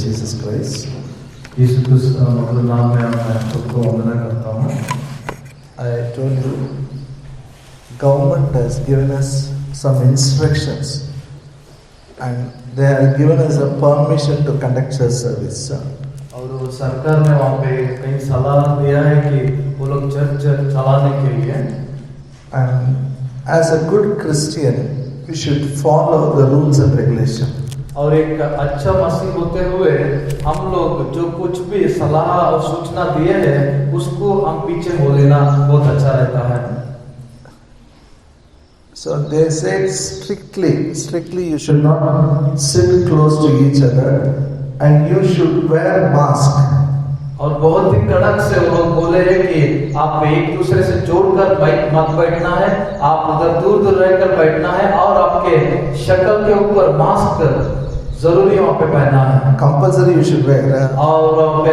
Jesus Christ. यीशु क्रिस्त मधुर नाम में मैं सबको वंदना करता हूँ। I told you, government has given us some instructions and they have given us a permission to conduct church service. और सरकार ने वहाँ पे कई सलाह दिया है कि वो लोग चर्च चलाने के लिए। And as a good Christian, we should follow the rules and regulations. और एक अच्छा मसीह होते हुए हम लोग जो कुछ भी सलाह और सूचना दिए हैं उसको हम पीछे हो लेना बहुत अच्छा रहता है। So they said strictly you should not sit close to each other and you should wear mask. और बहुत ही कड़क से वो लोग बोले हैं कि आप एक दूसरे से जोड़कर मत बैठना है, आप उधर दूर रहकर बैठना है और आपके शक्ल के ऊपर मास्क जरूरी वहाँ पे पहना है। Compulsory you should wear. और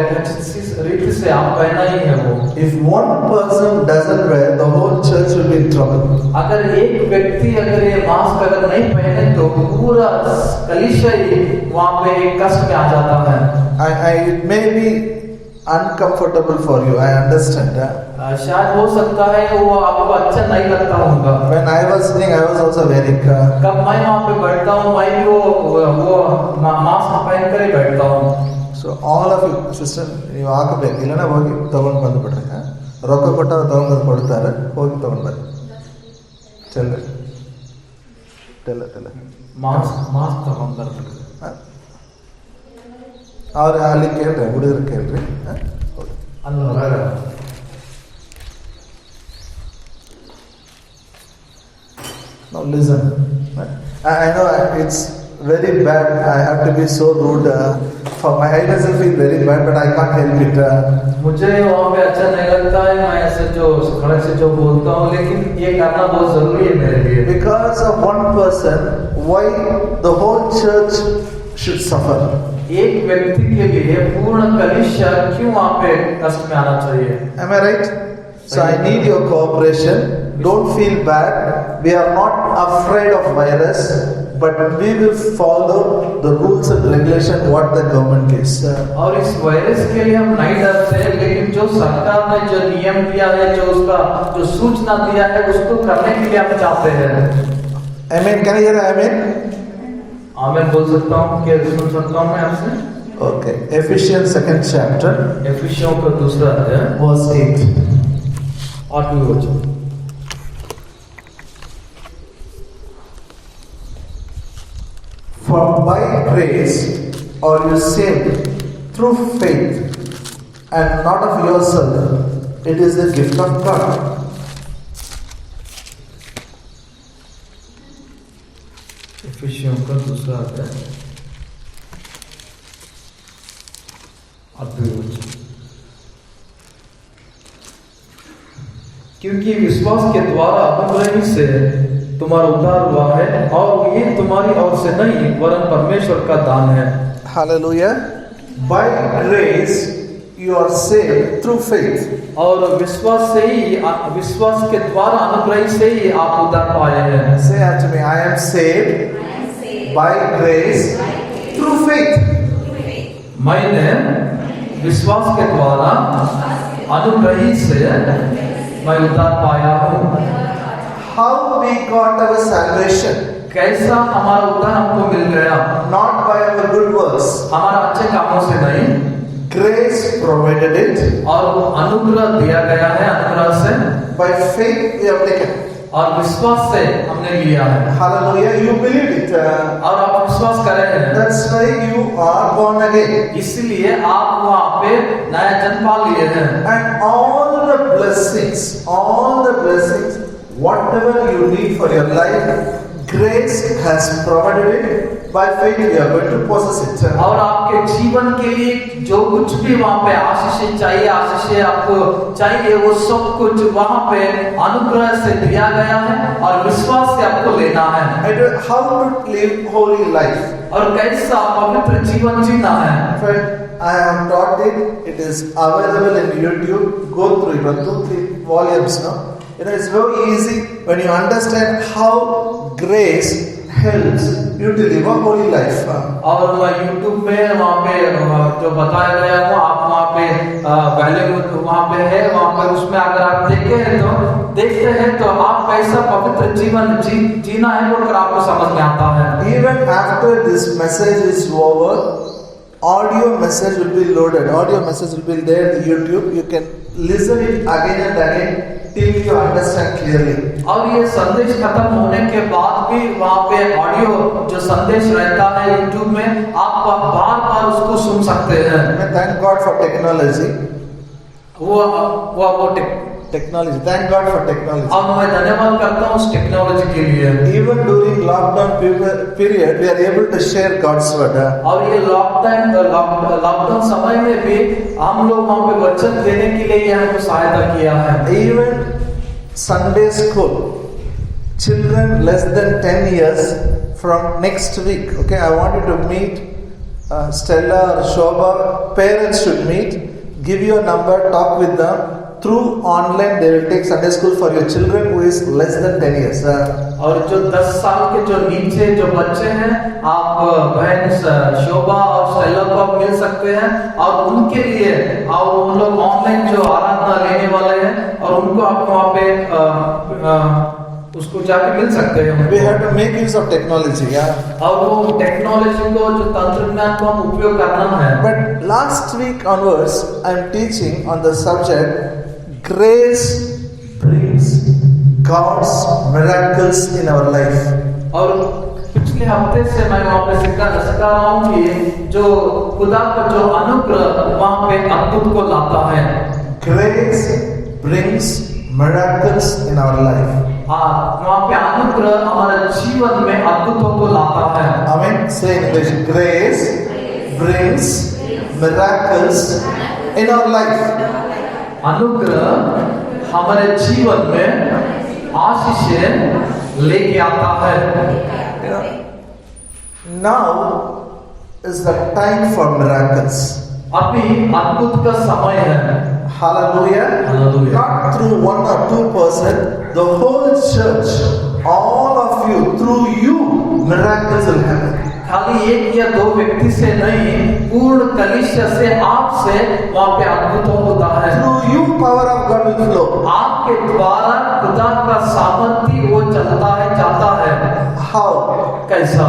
रीति से आप पहना ही है वो। If one person doesn't wear, the whole church will be in trouble. अगर एक व्यक्ति अगर ये मास्क अगर नहीं पहने तो पूरा कलीसिया ही वहाँ पे एक कष्ट में आ जाता है। It may be uncomfortable for you, I understand. शायद हो सकता है वो आपको अच्छा नहीं लगता होगा। When I was sitting, I was also wearing. कब मैं वहाँ पे बैठता हूँ मैं भी वो मास्क पहन कर ही बैठता हूँ। So all of you, sister, ನೀವು ಹಾಕಬೇಕು ಇಲ್ಲನ ಹೋಗಿ ತಗೊಂಡು ಬಂದು ಬಿಡ್ರಿ. ರೊಕ್ಕ ಕೊಟ್ಟವ್ರು ತಗೊಂಡು ಬಂದು ಕೊಡ್ತಾರೆ, ಹೋಗಿ ತಗೊಂಡು ಬನ್ನಿ. ಟೆಲ್ಲ ಮಾಸ್ಕ್ ತಗೊಂಡು ಬರ್ಬೇಕು. ಅವ್ರು ಅಲ್ಲಿ ಕೇಳ್ರಿ, ಹುಡುಗರು ಕೇಳ್ರಿ. ಅಲ್ಲಿ ಹೊರಗಡೆ Now listen. I know it's very bad. I have to be so rude. For my I doesn't feel very bad, but I can't help it. मुझे वहाँ पे अच्छा नहीं लगता है, मैं ऐसे जो खड़े से जो बोलता हूँ, लेकिन ये करना बहुत जरूरी है मेरे लिए। Because of one person, why the whole church should suffer? एक व्यक्ति के लिए पूर्ण कलीसिया क्यों वहाँ पे कष्ट में आना चाहिए? Am I right? So I need your cooperation. Don't feel bad. We are not afraid of virus, but we will follow the rules and regulation what the government gives. और इस वायरस के लिए हम नहीं डरते, लेकिन जो सरकार ने जो नियम दिया है, जो उसका जो सूचना दिया है, उसको करने के लिए हम चाहते हैं। Amen. Can you hear amen? आमेन बोल सकता हूँ, क्या सुन सकता हूँ मैं आपसे? Okay. Ephesians 2nd chapter. एफिसियों का दूसरा अध्याय verse 8. 8वें वचन। For by grace are you saved through faith, and not of yourself. It is the gift of God. एफिसियों का दूसरा अध्याय 8वें वचन। क्योंकि विश्वास के द्वारा अनुग्रह से तुम्हारा उद्धार हुआ है, और ये तुम्हारी ओर से नहीं वरन परमेश्वर का दान है। Hallelujah. By grace you are saved through faith. और विश्वास से ही, विश्वास के द्वारा अनुग्रह से ही आप उद्धार पाए हैं। Say after me, I am saved by grace through faith. मैंने विश्वास के द्वारा अनुग्रह से मैं उद्धार पाया हूँ। How we got our salvation? कैसा हमारा उद्धार हमको मिल गया? Not by our good works. हमारा अच्छे कामों से नहीं, Grace provided it. और अनुग्रह दिया गया है। अनुग्रह से By faith we have taken. और विश्वास से हमने लिया है। Hallelujah. You believe it. और आप विश्वास कर रहे हैं। That's why you are born again. इसलिए आप वहाँ पे नया जन्म पा लिए हैं। And all the blessings, whatever you need for your life, grace has provided it. By faith we are going to possess it. और आपके जीवन के लिए जो कुछ भी वहाँ पे आशीष चाहिए, आशीष आपको चाहिए, वो सब कुछ वहाँ पे अनुग्रह से दिया गया है और विश्वास से आपको लेना है। And how to live holy life? और कैसा पवित्र जीवन जीना है? Friend, I have taught it. It is available in YouTube. Go through it. 2-3 volumes now. It's very easy when you understand how grace helps you to live a holy life. और YouTube में वहाँ पे जो बताया गया है आप वहाँ पे वैल्यू वहाँ पे है, वहाँ पर उसमें अगर आप देखते हैं तो आप कैसा पवित्र जीवन जीना है वो आपको समझ में आता है। Even after this message is over, audio message will be loaded. Audio message will be there in YouTube. You can listen it again and again till you understand clearly. और ये संदेश खत्म होने के बाद भी वहाँ पे ऑडियो जो संदेश रहता है YouTube में आप बार-बार उसको सुन सकते हैं। I thank God for technology. वो Technology. Thank God for technology. और मैं धन्यवाद करता हूँ उस टेक्नोलॉजी के लिए। Even during lockdown period, we are able to share God's word. और ये लॉकडाउन समय में भी हम लोग वहाँ पे वचन देने के लिए हमको सहायता किया है। Even Sunday school, children less than 10 years from next week. Okay, I want you to meet Stella or Shobha. Parents should meet. Give your number. Talk with them. Through online, they will take Sunday school for your children who is less than 10 years. और जो 10 साल के जो नीचे जो बच्चे हैं, आप बहन शोभा और स्टेला को आप मिल सकते हैं और उनके लिए और उन लोग ऑनलाइन जो आराधना लेने वाले हैं और उनको आप वहाँ पे उसको जाके मिल सकते हैं। We have to make use of technology, और वो टेक्नोलॉजी को जो तंत्रज्ञान को हम उपयोग करना है। But last week onwards, I am teaching on the subject grace brings God's miracles in our life. और पिछले हफ्ते से मैं वहाँ पे सिखा रहा हूँ कि जो खुदा का जो अनुग्रह वहाँ पे अद्भुत को लाता है। Grace brings miracles in our life. वहाँ पे अनुग्रह हमारे जीवन में अद्भुतों को लाता है। Amen. Say in English, grace brings miracles in our life. अनुग्रह हमारे जीवन में आशीषें लेके आता है। Now is the time for miracles. अभी अद्भुत का समय है। Hallelujah. Hallelujah. Not through one or two person, the whole church, all of you, through you, miracles will happen. खाली एक या दो व्यक्ति से नहीं, पूर्ण कलीसिया से आपसे वहाँ पे अद्भुत होता है। Through you, power of God will flow. आपके द्वारा खुदा का सामर्थ्य वो चलता है, जाता है। How? कैसा?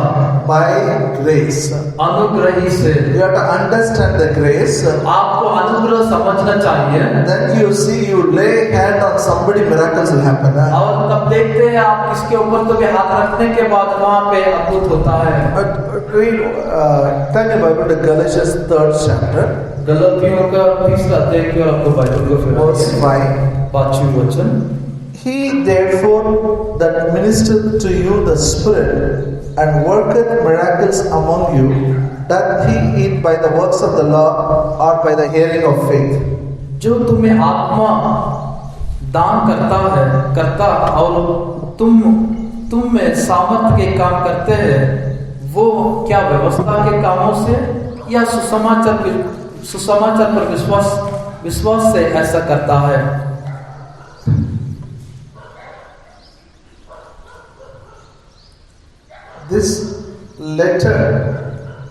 By grace. अनुग्रह ही से। You have to understand the grace. आपको अनुग्रह समझना चाहिए। Then you see, you lay hand on somebody, miracles will happen. और तब देखते हैं आप किसके ऊपर तो भी हाथ रखने के बाद वहाँ पे अद्भुत होता है। Read, turn your Bible to Galatians 3rd chapter. गलतियों का 3रा अध्याय की ओर आपको बाइबल को फिर Verse 5. 5वां वचन। He therefore that ministered to you the Spirit and worketh miracles among you, doth he it by the works of the law or by the hearing of faith? जो तुम्हें आत्मा दान करता और तुम में सामर्थ के काम करते हैं, वो क्या व्यवस्था के कामों से या सुसमाचार पर विश्वास से ऐसा करता है? This letter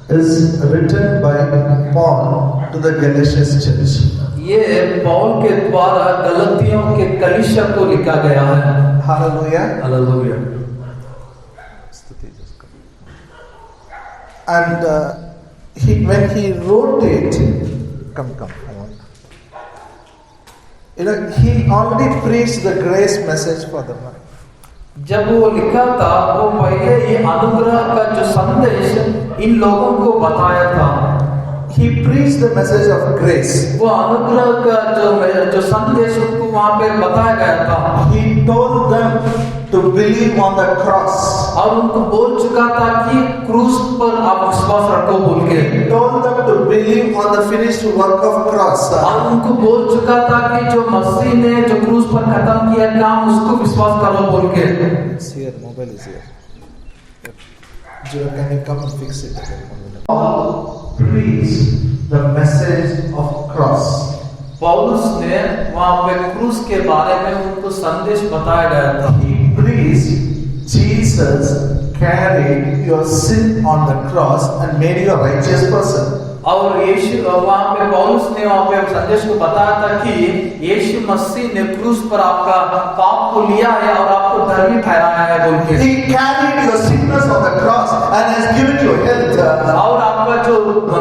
is written by Paul to the Galatians church. ये पौल के द्वारा गलतियों के कलीसिया को लिखा गया है। Hallelujah. Hallelujah. And when he wrote it, come on. He already preached the grace message for the life. जब वो लिखा था वो पहले ये अनुग्रह का जो संदेश इन लोगों को बताया था। He preached the message of grace. वो अनुग्रह का जो संदेश उनको वहाँ पे बताया गया था। He told them to believe on the cross. और उनको बोल चुका था कि क्रूस पर आप विश्वास रखो बोल के। He told them to believe on the finished work of cross. और उनको बोल चुका था कि जो मसीह ने जो क्रूस पर खत्म किया काम उसको विश्वास करो बोल के। It's here, mobile is here. Joe, can you come and fix it again? Paul preached the message of cross. पौलुस ने वहाँ पे क्रूस के बारे में उनको संदेश बताया गया था। He preached Jesus carried your sin on the cross and made you a righteous person. और यीशु वहां पे पौलुस ने वहां पे संदेश को बताया था कि यीशु मसीह ने क्रूस पर आपका पाप को लिया है और आपको धर्मी ठहराया है बोल के। He carried your sickness on the cross and has given you health. और आपका जो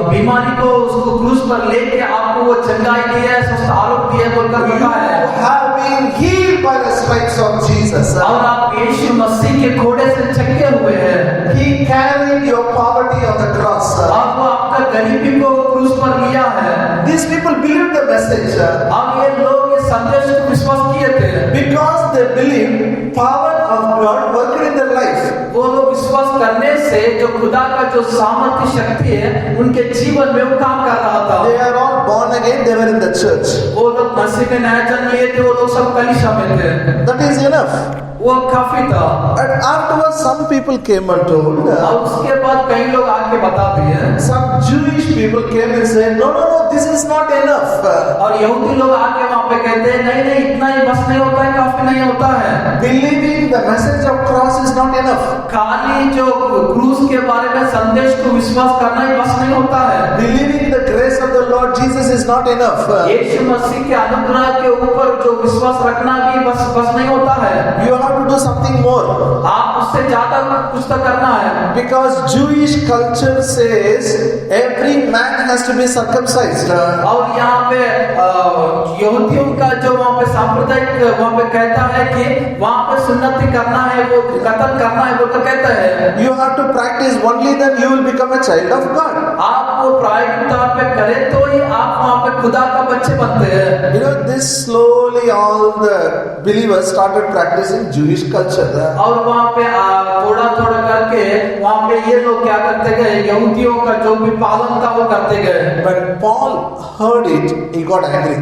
बीमारी को उसको क्रूस पर लेके आपको वो चंगाई दी है, स्वस्थ आरोग्य दिया बोलकर You कहा है। have been healed by the stripes of Jesus. और आप यीशु मसीह के घोड़े से चक्के हुए हैं। He carried your poverty on the cross. और वो आपका गरीबी को क्रूस पर लिया है। These people believed the message अब ये लोग इस संदेश को विश्वास किए थे because they believed power of God working in their life. वो लोग विश्वास करने से जो खुदा का जो सामर्थ्य शक्ति है उनके जीवन में वो काम कर रहा था। They are all born again. They were in the church. वो लोग मसीह में नया जन्म लिए थे, वो लोग सब कलीसिया में थे। That is enough. वो काफी था। And afterwards, some people came and told. और उसके बाद कई लोग आके बता दिए। Some Jewish people came and said, no, this is not enough. और यहूदी लोग आके वहाँ पे कहते हैं नहीं इतना ही बस नहीं होता है, काफी नहीं होता है। Believing the message of cross is not enough. खाली जो क्रूस के बारे में संदेश को विश्वास करना ही बस नहीं होता है। Believing the grace of the Lord Jesus is not enough. यीशु मसीह के अनुग्रह के ऊपर जो विश्वास रखना भी बस नहीं होता है। You have to do something more. आप उससे ज्यादा कुछ तो करना है। Because Jewish culture says every man has to be circumcised. और यहाँ पे यहूदियों का जो वहाँ पे सांप्रदायिक वहाँ पे कहता है कि वहाँ पे सुन्नति करना है, वो कत्ल करना है, वो तो कहता है। You have to practice only then you will become a child of God. आप वो प्रायोगिक तौर पे करें तो ही आप वहाँ पे खुदा का बच्चे बनते हैं। You know, this slowly all the believers started practicing Jewish culture. और वहाँ पे थोड़ा थोड़ा करके वहाँ पे ये लोग क्या करते गए, यहूदियों का जो भी पालन था वो करते गए। When Paul heard it, he got angry.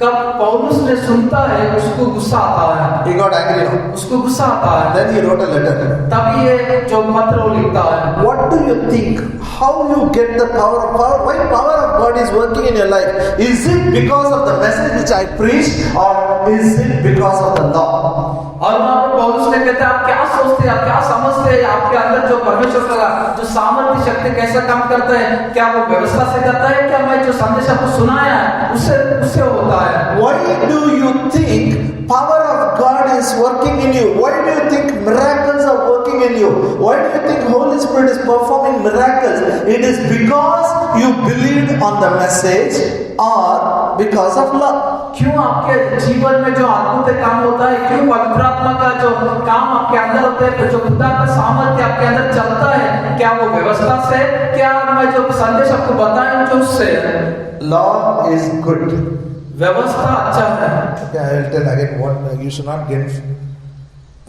कब पौलुस ने सुनता है उसको गुस्सा आता है। He got angry now. उसको गुस्सा आता है। Then he wrote a letter. तब ये जो पत्र वो लिखता है। What do you think? How you get the power of power? Why power of God is working in your life? Is it because of the message which I preached, or is it because of the law? और वहाँ पे पौलुस ने कहते हैं आप क्या सोचते हैं, आप क्या समझते हैं, आपके अंदर जो परमेश्वर का जो सामर्थ्य शक्ति कैसा काम करता है, क्या वो व्यवस्था से करता है, क्या मैं जो संदेश आपको सुनाया है उससे होता है। Why do you think power of God is working in you? Why do you think miracles are working in you? Why do you think Holy Spirit is performing miracles? It is because you believed on the message or because of love. क्यों आपके जीवन में जो अद्भुत काम होता है, क्यों पवित्र आत्मा का जो काम आपके अंदर होता है, जो खुदा का सामर्थ्य आपके अंदर चलता है, क्या वो व्यवस्था से, क्या मैं जो संदेश आपको बताया जो उससे? Law is good. व्यवस्था अच्छा है। Okay, I will tell again what you should not get.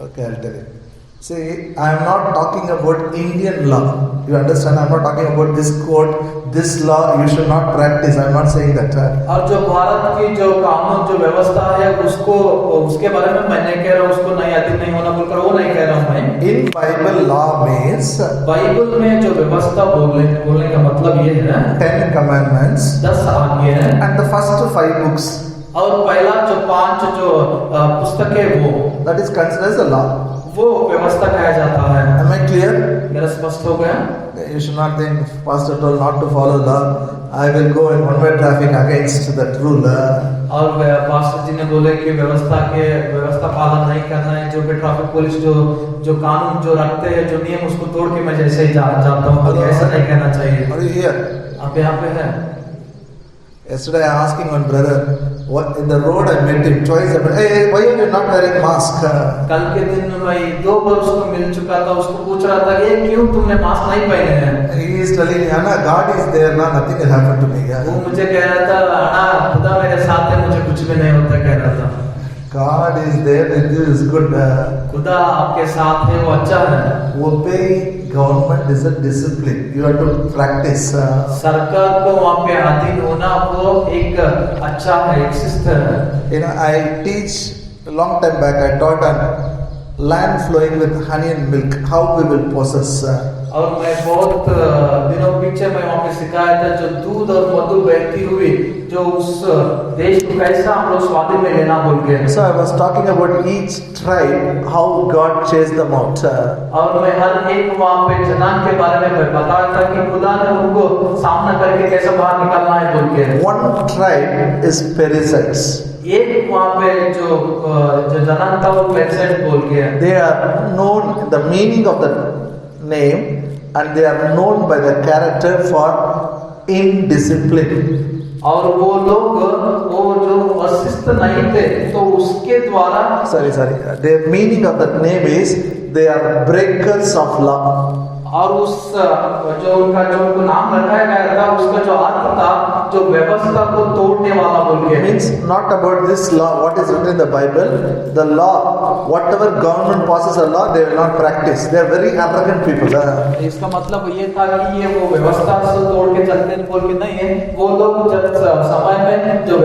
Okay, I will tell you. See, I am not talking about Indian law. You understand? I am not talking about this court, this law. You should not practice. I am not saying that. और जो भारत की जो कानून जो व्यवस्था है उसको उसके बारे में मैं नहीं कह रहा हूँ, उसको नहीं अधीन नहीं होना बोलकर वो नहीं कह रहा हूँ मैं। In Bible, law means Bible में जो व्यवस्था बोलने का मतलब ये है 10 commandments 10 आज्ञा है and the first 5 books. और पहला जो 5 जो पुस्तकें वो That is considered as a law. वो व्यवस्था कहा जाता है। Am I clear? मेरा स्पष्ट हो गया? You should not think pastor told not to follow law. I will go in one-way traffic against that rule. और पास्टर जी ने बोले कि व्यवस्था पालन नहीं करना है, जो भी ट्रैफिक पुलिस जो कानून जो रखते हैं, जो नियम उसको तोड़ के मैं जैसे ही जाता हूँ, ऐसा नहीं कहना चाहिए। Are you here? आप यहाँ पे हैं? Yesterday I asking one brother, what in the road I met him twice. I said, hey, why are you not wearing mask? कल के दिन मैं 2 बार उसको मिल चुका था, उसको पूछ रहा था ये क्यों तुमने मास्क नहीं पहने हैं? He is telling me, Anna, God is there, ना nothing will happen to me. वो मुझे कह रहा था, अन्ना खुदा मेरे साथ है, मुझे कुछ भी नहीं होता कह रहा था। God is there with you is good. खुदा आपके साथ है, वो अच्छा है। Obey government is a discipline. You have to practice. सरकार को वहाँ पे अधीन होना वो एक अच्छा है, एक शिस्त है। You know, I teach a long time back. I taught on land flowing with honey and milk. How we will possess. और मैं बहुत दिनों पीछे मैं वहाँ पे सिखाया था जो दूध और मधु बहती हुई जो उस देश को कैसा हम लोग स्वाधीन में लेना बोल के। So I was talking about each tribe, how God chased them out. और मैं हर एक वहाँ पे जनान के बारे में बताया था कि खुदा ने उनको सामना करके कैसे बाहर निकालना है बोल के। One tribe is Perizzites. एक वहाँ पे जो जनान था वो पेरिसाइट बोल के है। They are known, the meaning of the name, and they are known by the character for indiscipline. और वो लोग वो जो अशिष्ट नहीं थे तो उसके द्वारा Sorry. The meaning of that name is they are breakers of law. और उस जो उनका जो उनको नाम रखाया गया था उसका जो अर्थ था जो व्यवस्था को तोड़ने वाला बोल के। It means not about this law, what is written in the Bible. The law, whatever government passes a law, they will not practice. They are very arrogant people. इसका मतलब ये था कि ये वो व्यवस्था से तोड़ के चलते हैं बोल के नहीं है। वो लोग जब समय में जो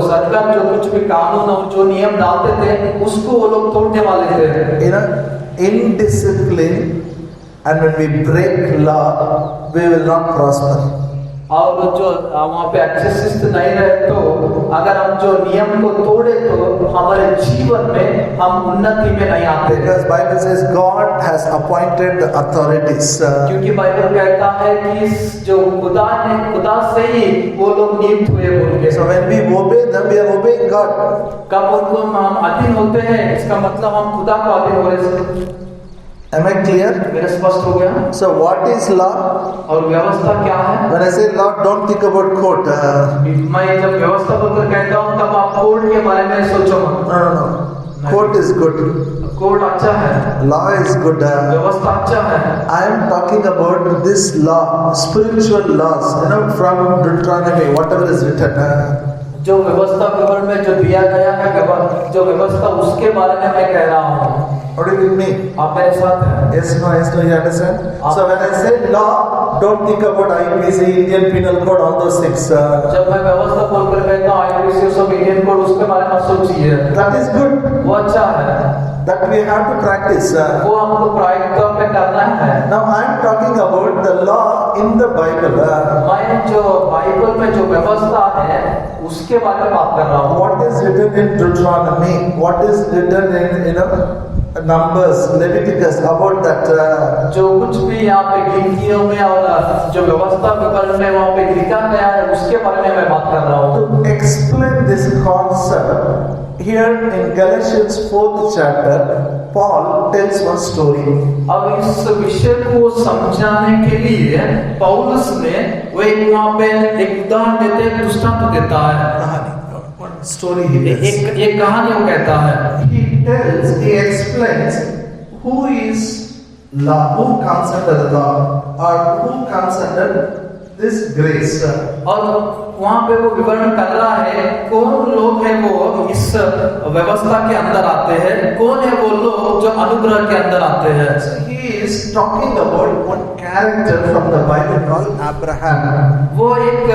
सरकार जो कुछ भी कानून और जो नियम डालते थे उसको वो लोग तोड़ने वाले थे। You know, indiscipline, and when we break law, we will not prosper. और जो वहाँ पे अच्छे शिष्ट नहीं रहे तो अगर हम जो नियम को तोड़े तो हमारे जीवन में हम उन्नति में नहीं आते। Because Bible says God has appointed the authorities. क्योंकि बाइबल कहता है कि जो खुदा से ही वो लोग नियुक्त हुए बोल के। So when we obey them, we are obeying God. कब उनको हम अधीन होते हैं इसका मतलब हम खुदा को अधीन हो रहे हैं। Am I clear? मेरा स्पष्ट हो गया। So what is law? और व्यवस्था क्या है? When I say law, don't think about court. मैं जब व्यवस्था बोलकर कहता हूँ तब आप कोर्ट के बारे में सोचो मत। No. Court is good. Court अच्छा है। Law is good. व्यवस्था अच्छा है। I am talking about this law, spiritual laws, from Deuteronomy, whatever is written. जो व्यवस्था विवरण में जो दिया गया है जो व्यवस्था उसके बारे में मैं कह रहा हूँ। What do you with me? आप मेरे साथ हैं? Yes, no, you understand? So when I say law, don't think about IPC, Indian Penal Code, all those things. जब मैं व्यवस्था बोलकर कहता हूँ IPC सब इंडियन कोड उसके बारे में सोचिए। That is good. वो अच्छा है। That we have to practice. वो हमको प्रायोगिक तौर पे करना है। Now I am talking about the law in the Bible. मैं जो बाइबल में जो व्यवस्था है उसके बारे में बात कर रहा हूँ। What is written in Deuteronomy? What is written in Numbers, Leviticus about that? जो कुछ भी यहाँ पे गिनतियों में और जो व्यवस्था विवरण में वहाँ पे लिखा गया है उसके बारे में मैं बात कर रहा हूँ। To explain this concept, here in Galatians 4th chapter, Paul tells one story. अब इस विषय को समझाने के लिए पौलुस ने वो एक वहाँ पे एक उदाहरण देते हैं, दृष्टांत देता है। One story he tells. एक कहानी वो कहता है। He explains who is law, who comes under the law, or who comes under this grace. और वहाँ पे वो विवरण कर रहा है कौन लोग हैं वो इस व्यवस्था के अंदर आते हैं, कौन है वो लोग जो अनुग्रह के अंदर आते हैं। So he is talking about one character from the Bible called Abraham. वो एक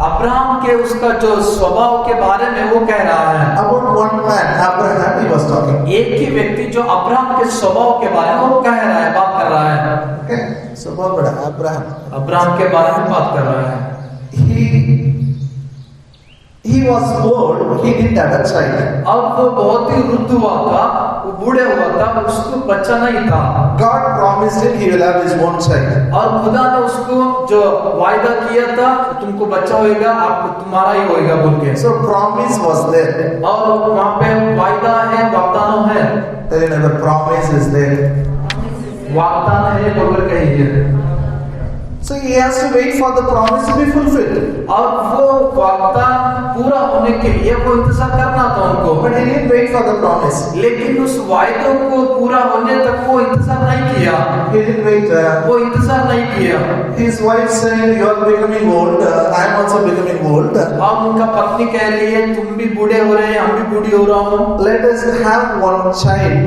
अब्राहम के उसका जो स्वभाव के बारे में वो कह रहा है। About one man, Abraham, he was talking. एक ही व्यक्ति जो अब्राहम के स्वभाव के बारे में वो कह रहा है, बात कर रहा है। Okay, so about Abraham. Abraham के बारे में बात कर रहा है। He was old, he didn't have a child. अब वो बहुत ही वृद्ध हुआ था, वो बूढ़े हुआ था, उसको बच्चा नहीं था। God promised him he will have his own child. और खुदा ने उसको जो वायदा किया था तुमको बच्चा होएगा, आपको तुम्हारा ही होएगा बोल के। So promise was there. और वहाँ पे वायदा है, वाग्दान है। Tell him the promise is there. वाग्दान है बोलकर कहिए। So he has to wait for the promise to be fulfilled. और वो वाग्दान पूरा होने के लिए वो इंतजार करना था उनको। But he didn't wait for the promise. लेकिन उस वायदे को पूरा होने तक वो इंतजार नहीं किया। He didn't wait. वो इंतजार नहीं kiya. His wife said, "You are becoming old. I am also becoming old. अब उनका पत्नी कह रही है तुम भी बूढ़े हो रहे हैं, हम भी बूढ़ी हो रहा हूँ। Let us have one child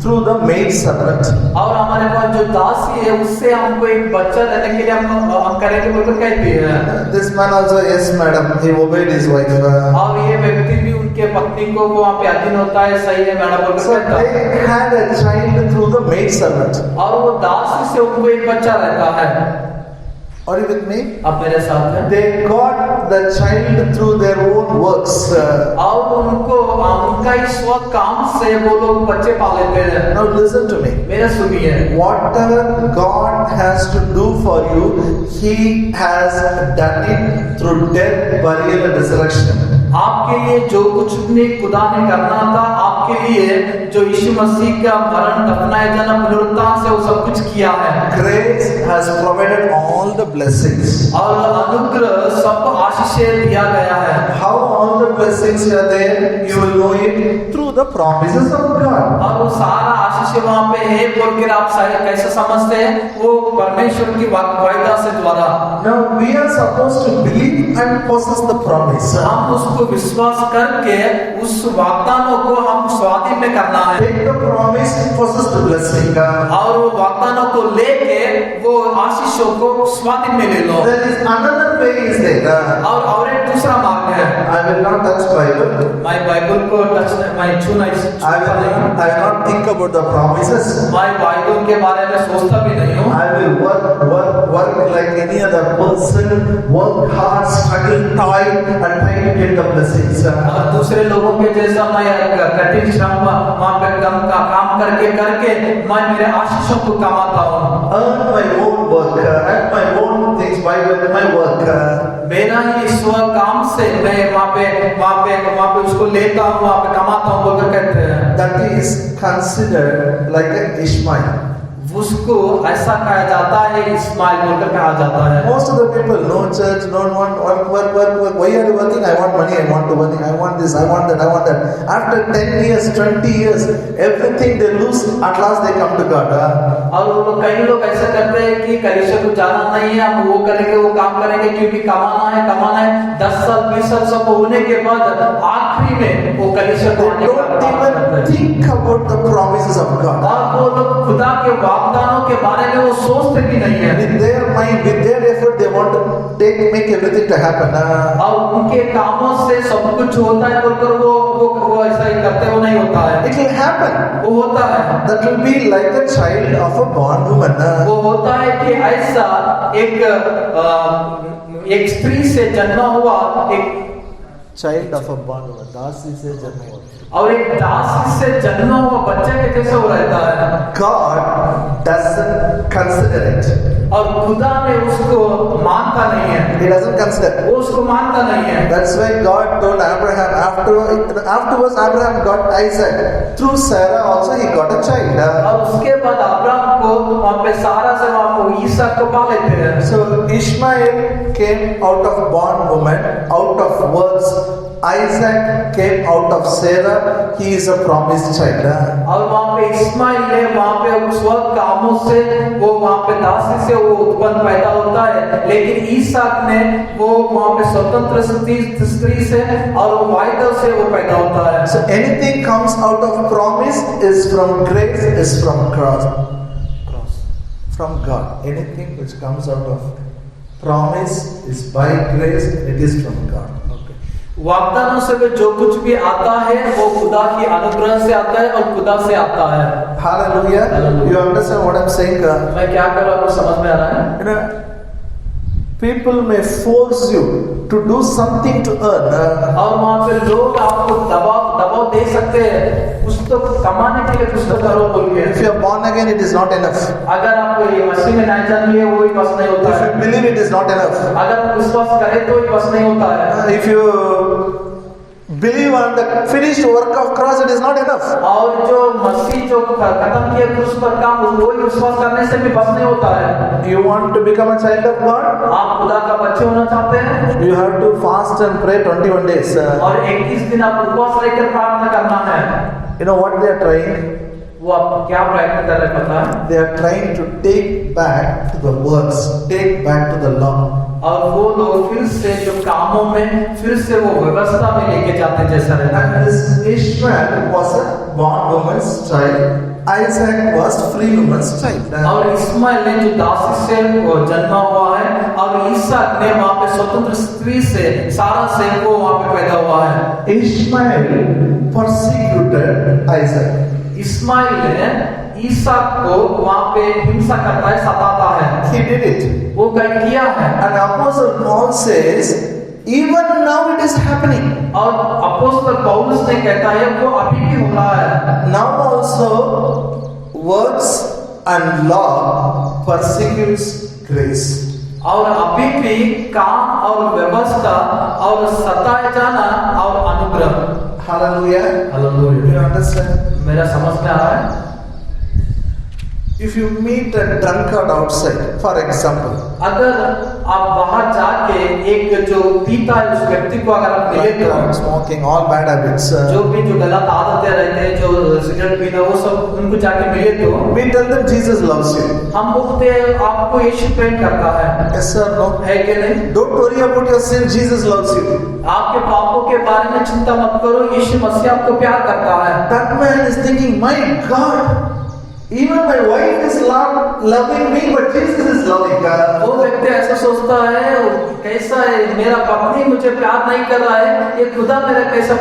through the maid servant." और हमारे पास जो दासी है उससे हमको एक बच्चा देने के लिए हम करेंगे बोलकर कहती है। This man also, yes, madam. He obeyed his wife. और ये व्यक्ति भी उनके पत्नी को को वहाँ पे अधीन होता है, सही है मैडम बोल So सकता है। they had a child through the maid servant. और वो दासी से उनको एक बच्चा रहता है। Are you with me? अब मेरे साथ है। They got the child through their own works. और उनको उनका इस वक्त काम से वो लोग बच्चे पाल लेते हैं। Now listen to me. मेरा सुनिए, Whatever God has to do for you, He has done it through death, burial, and resurrection. आपके लिए जो कुछ भी खुदा ने करना था आपके लिए, जो यीशु मसीह का मरण, दफनाए जाना, पुनरुत्थान से वो सब कुछ किया है। Grace has provided all the blessings. और अनुग्रह सब आशीषें दिया गया है। How all the blessings are there? You will know it through the promises of God. और वो सारा आशीष वहाँ पे है बोल कर आप कैसे समझते हैं? वो परमेश्वर की वायदा से द्वारा। Now we are supposed to believe and possess the promise. हम उसको विश्वास करके उस वाग्दानों को हम स्वाधीन में करना है। Take the promise, possess the blessing. और वो वाग्दानों को लेके वो आशीषों को स्वाधीन में ले लो। There is another way is there. और एक दूसरा मार्ग है। I will not touch Bible. मैं बाइबल को छूना I will not think about the promises. मैं बाइबल के बारे में सोचता भी नहीं हूँ। I will work like any other person, work hard, struggle, toil, and try to get the blessings. और दूसरे लोगों के जैसा मैं कठिन श्रम वहाँ पे काम करके मैं मेरे आशीषों को कमाता हूँ। Earn my own work, earn my own things by my work. मेरा ही स्व काम से मैं वहाँ पे उसको लेता हूँ, वहाँ पे कमाता हूँ बोलकर कहते हैं। That is considered like an Ishmael. उसको ऐसा कहा जाता है, इस्माइल बोलकर कहा जाता है। Most of the people, no church, don't want work. Why are you working? I want money, I want to money, I want this, I want that, I want that. After 10 years, 20 years, everything they lose, at last they come to God. और कई लोग ऐसा करते हैं कि कलीसिया को जाना नहीं है, हम वो करेंगे, वो काम करेंगे क्योंकि कमाना है। 10 साल 20 साल सब होने के बाद आखिरी में वो कलीसिया को They don't even think about the promises of God. और वो लोग खुदा के वाग्दानों के बारे में वो सोचते भी नहीं है। With their mind, with their effort, they want to make everything to happen. और उनके कामों से सब कुछ होता है बोलकर वो ऐसा ही करते, वो नहीं होता है। It will happen. वो होता है। That will be like a child of a born woman. वो होता है कि ऐसा एक स्त्री से जन्मा हुआ एक Child of a born woman. दासी से जन्म हुआ। और एक दासी से जन्मा हुआ बच्चे के जैसे वो रहता है। God doesn't consider it. और खुदा ने उसको मानता नहीं है। He doesn't consider. वो उसको मानता नहीं है। That's why God told Abraham afterwards Abraham got Isaac. Through Sarah also he got a child. और उसके बाद अब्राहम को वहाँ पे सारा से वहाँ को ईसाक को पा लेते हैं। So Ishmael came out of born woman, out of works. Isaac came out of Sarah. He is a promised child. और वहाँ पे इस्माइल है, वहाँ पे स्व कामों से वो वहाँ पे दासी से वो उत्पन्न पैदा होता है, लेकिन ईसाक ने वो वहाँ पे स्वतंत्र स्त्री से और वो वायदा से वो पैदा होता है। So anything comes out of promise is from grace, is from cross, from God. Anything which comes out of promise is by grace, it is from God. वाग्दानों से जो कुछ भी आता है वो खुदा की अनुग्रह से आता है और खुदा से आता है। Hallelujah. Hallelujah. You understand what I'm saying? मैं क्या कर रहा हूँ आपको समझ में आ रहा है? You know, people may force you to do something to earn. और वहाँ पे लोग आपको दबाव दे सकते हैं, कुछ तो कमाने के लिए कुछ तो करो बोल के। If you are born again, it is not enough. अगर आप ये मसीह में नहीं जान लिए वो ही बस नहीं होता If है। you believe, it is not enough. अगर आप विश्वास करें तो ही बस नहीं होता है। If you believe on the finished work of cross, it is not enough. और जो मसीह जो खत्म किए क्रूस पर काम, वो ही विश्वास करने से भी बस नहीं होता है। You want to become a child of God? आप खुदा का बच्चे होना चाहते हैं? You have to fast and pray 21 days. और 21 दिन आप उपवास रहकर प्रार्थना करना है। You know what they are trying? वो आप क्या प्रयत्न कर रहे हैं पता है? They are trying to take back to the works, take back to the law. और वो लोग फिर से जो कामों में फिर से वो व्यवस्था में लेके जाते जैसा रहता है। And this Ishmael was a born woman's child. Isaac was free woman's child. और इस्माइल ने जो दासी से वो जन्मा हुआ है, और ईसाक ने वहाँ पे स्वतंत्र स्त्री से, सारा से वो वहाँ पे पैदा हुआ है। Ishmael persecuted Isaac. इस्माइल ने ईसाक को वहाँ पे हिंसा करता है, सताता है। He did it. वो क्या किया है? And Apostle Paul says, even now it is happening. और अपोस्तल पौलुस ने कहता है वो अभी भी हो रहा है। Now also works and law persecutes grace. और अभी भी काम और व्यवस्था और सताए जाना और अनुग्रह। Hallelujah. हालेलुया। You understand? मेरा समझ में आ रहा है? If you meet a drunkard outside, for example, अगर आप बाहर जाके एक जो पीता है उस व्यक्ति को अगर आप मिले drunkard, तो smoking, all bad habits, जो भी जो गलत आदतें रहते हैं, जो सिगरेट पीना, वो सब उनको जाके मिले तो we tell them Jesus loves you. हम बोलते हैं आपको यीशु प्रेम करता है। Yes or no? है कि नहीं? Don't worry about your sin, Jesus loves you. आपके पापों के बारे में चिंता मत करो, यीशु मसीह आपको प्यार करता है। That man is thinking, my God, even my wife is loving me, but Jesus is loving her. वो व्यक्ति ऐसा सोचता है, कैसा है मेरा पत्नी मुझे प्यार नहीं कर रहा है, ये खुदा मेरा कैसा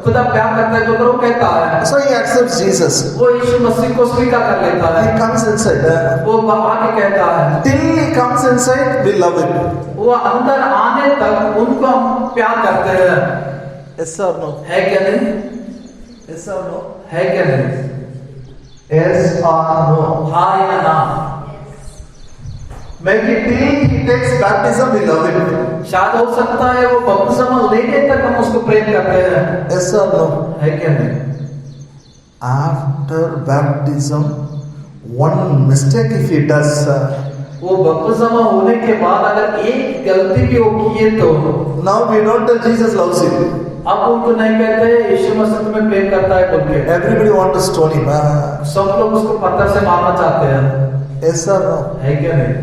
खुदा प्यार करता है, तो वो कहता है। So he accepts Jesus. वो यीशु मसीह को स्वीकार कर लेता है। He comes inside. वो आके कहता है। Till he comes inside, we love him. वो अंदर आने तक उनको हम प्यार करते हैं। Yes or no? है क्या नहीं? Yes or no? है क्या नहीं? Yes or no? हाँ या ना? Maybe till he takes baptism, we love him. शायद हो सकता है वो बपतिस्मा लेने तक हम उसको प्रेम करते हैं। Yes or no? है क्या नहीं? After baptism, one mistake if he does, वो बपतिस्मा होने के बाद अगर एक गलती भी वो किए तो now we don't tell Jesus loves you. अब उनको नहीं कहते यीशु मसीह तुम्हें प्रेम करता है बोल के। Everybody want to stone him. सब लोग उसको पत्थर से मारना चाहते हैं। Yes or no? है क्या नहीं?